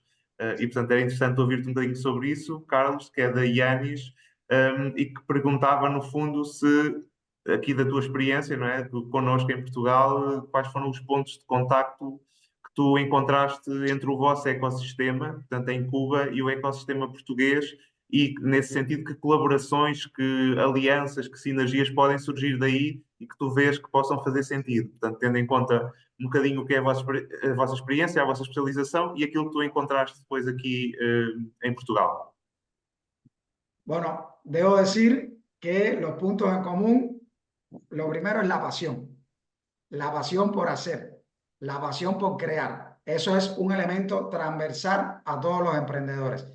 e portanto era interessante ouvir-te um bocadinho sobre isso, Carlos, que é da Yanis, e que perguntava, no fundo, se aqui da tua experiência, não é, connosco em Portugal, quais foram os pontos de contacto que tu encontraste entre o vosso ecossistema, portanto em Cuba, e o ecossistema português, e nesse sentido, que colaborações, que alianças, que sinergias podem surgir daí e que tu vês que possam fazer sentido. Portanto, tendo em conta um bocadinho o que é a vossa experiência, a vossa especialização e aquilo que tu encontraste depois aqui em Portugal. Bueno, debo decir que los puntos en común, lo primero es la pasión por hacer, la pasión por crear. Eso es un elemento transversal a todos los emprendedores.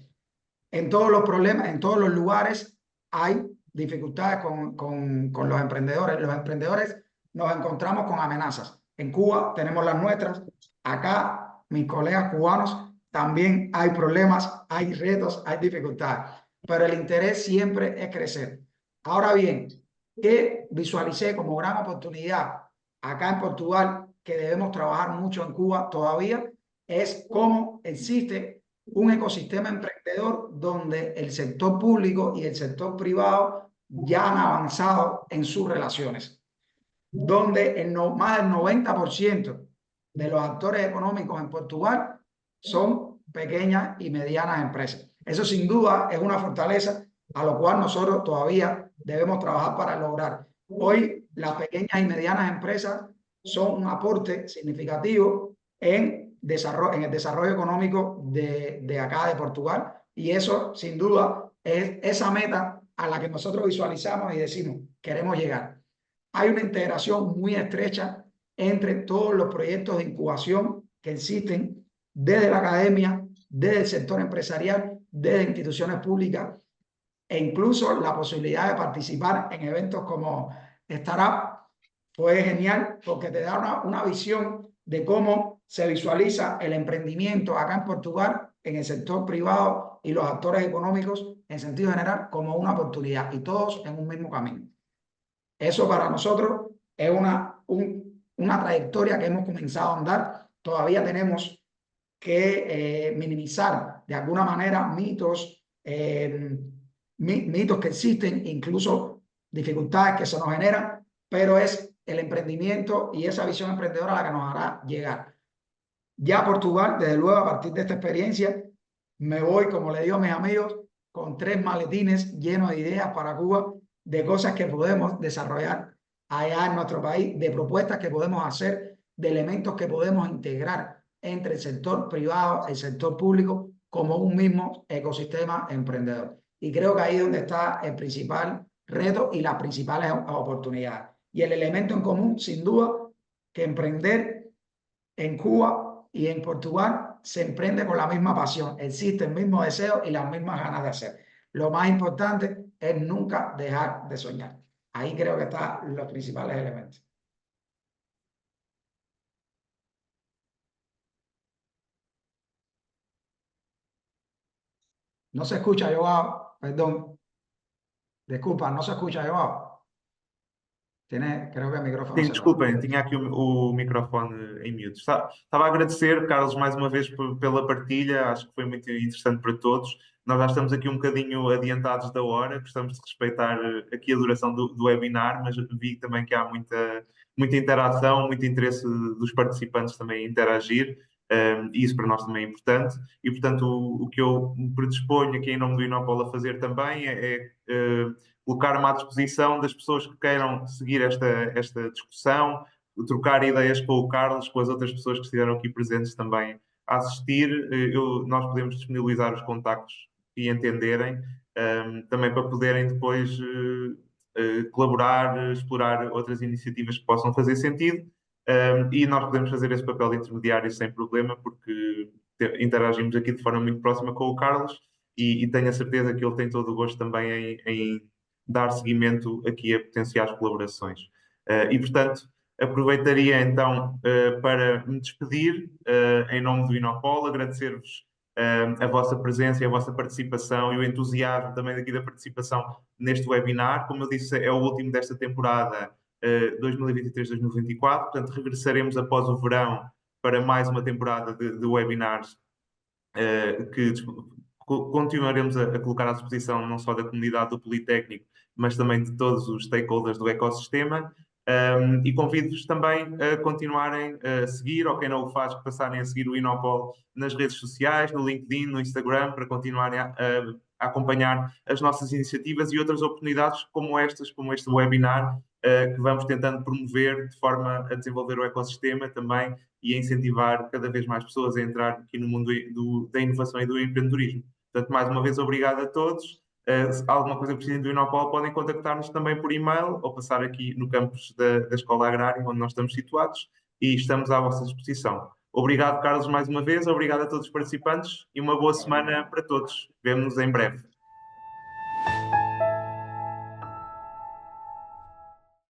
En todos los problemas, en todos los lugares hay dificultades con los emprendedores. Los emprendedores nos encontramos con amenazas. En Cuba tenemos las nuestras. Acá, mis colegas cubanos, también hay problemas, hay retos, hay dificultades. Pero el interés siempre es crecer. Ahora bien, ¿qué visualicé como gran oportunidad acá en Portugal, que debemos trabajar mucho en Cuba todavía? Es cómo existe un ecosistema emprendedor donde el sector público y el sector privado ya han avanzado en sus relaciones, donde más del 90% de los actores económicos en Portugal son pequeñas y medianas empresas. Eso sin duda es una fortaleza a lo cual nosotros todavía debemos trabajar para lograr. Hoy las pequeñas y medianas empresas son un aporte significativo en el desarrollo económico de acá de Portugal, y eso sin duda es esa meta a la que nosotros visualizamos y decimos queremos llegar. Hay una integración muy estrecha entre todos los proyectos de incubación que existen desde la academia, desde el sector empresarial, desde instituciones públicas, e incluso la posibilidad de participar en eventos como Startup fue genial porque te da una visión de cómo se visualiza el emprendimiento acá en Portugal, en el sector privado y los actores económicos en sentido general como una oportunidad, y todos en un mismo camino. Eso para nosotros es una trayectoria que hemos comenzado a andar. Todavía tenemos que minimizar de alguna manera mitos que existen, incluso dificultades que se nos generan, pero es el emprendimiento y esa visión emprendedora la que nos hará llegar. Ya Portugal, desde luego, a partir de esta experiencia, me voy, como le digo a mis amigos, con 3 maletines llenos de ideas para Cuba, de cosas que podemos desarrollar allá en nuestro país, de propuestas que podemos hacer, de elementos que podemos integrar entre el sector privado y el sector público como un mismo ecosistema emprendedor. Y creo que ahí es donde está el principal reto y las principales oportunidades. Y el elemento en común, sin duda, que emprender en Cuba y en Portugal se emprende con la misma pasión, existe el mismo deseo y las mismas ganas de hacer. Lo más importante es nunca dejar de soñar. Ahí creo que están los principales elementos. No se escucha, Joao. Perdón. Disculpa, no se escucha, Joao. Creo que el micrófono Sim, se desculpem, tinha aqui o microfone em mute. Estava a agradecer, Carlos, mais uma vez pela partilha, acho que foi muito interessante para todos. Nós já estamos aqui um bocadinho adiantados da hora, gostamos de respeitar aqui a duração do webinar, mas vi também que há muita interação, muito interesse dos participantes também em interagir, e isso para nós também é importante. E, portanto, o que eu me predisponho aqui em nome do Inopol a fazer também é colocar-me à disposição das pessoas que queiram seguir esta discussão, trocar ideias com o Carlos, com as outras pessoas que estiveram aqui presentes também a assistir. Nós podemos disponibilizar os contactos e entenderem, também para poderem depois colaborar, explorar outras iniciativas que possam fazer sentido. E nós podemos fazer esse papel de intermediário sem problema, porque interagimos aqui de forma muito próxima com o Carlos e tenho a certeza que ele tem todo o gosto também em dar seguimento aqui a potenciais colaborações. E, portanto, aproveitaria então para me despedir em nome do Inopol, agradecer-vos a vossa presença e a vossa participação e o entusiasmo também daqui da participação neste webinar. Como eu disse, é o último desta temporada 2023-2024, portanto regressaremos após o verão para mais uma temporada de webinars que continuaremos a colocar à disposição não só da comunidade do Politécnico, mas também de todos os stakeholders do ecossistema. E convido-vos também a continuarem a seguir, ou quem não o faz, que passarem a seguir o Inopol nas redes sociais, no LinkedIn, no Instagram, para continuarem a acompanhar as nossas iniciativas e outras oportunidades como estas, como este webinar, que vamos tentando promover de forma a desenvolver o ecossistema também e a incentivar cada vez mais pessoas a entrar aqui no mundo da inovação e do empreendedorismo. Portanto, mais uma vez, obrigado a todos. Se alguma coisa precisem do Inopol, podem contactar-nos também por e-mail ou passar aqui no campus da Escola Agrária, onde nós estamos situados, e estamos à vossa disposição. Obrigado, Carlos, mais uma vez. Obrigado a todos os participantes e uma boa semana para todos. Vemo-nos em breve.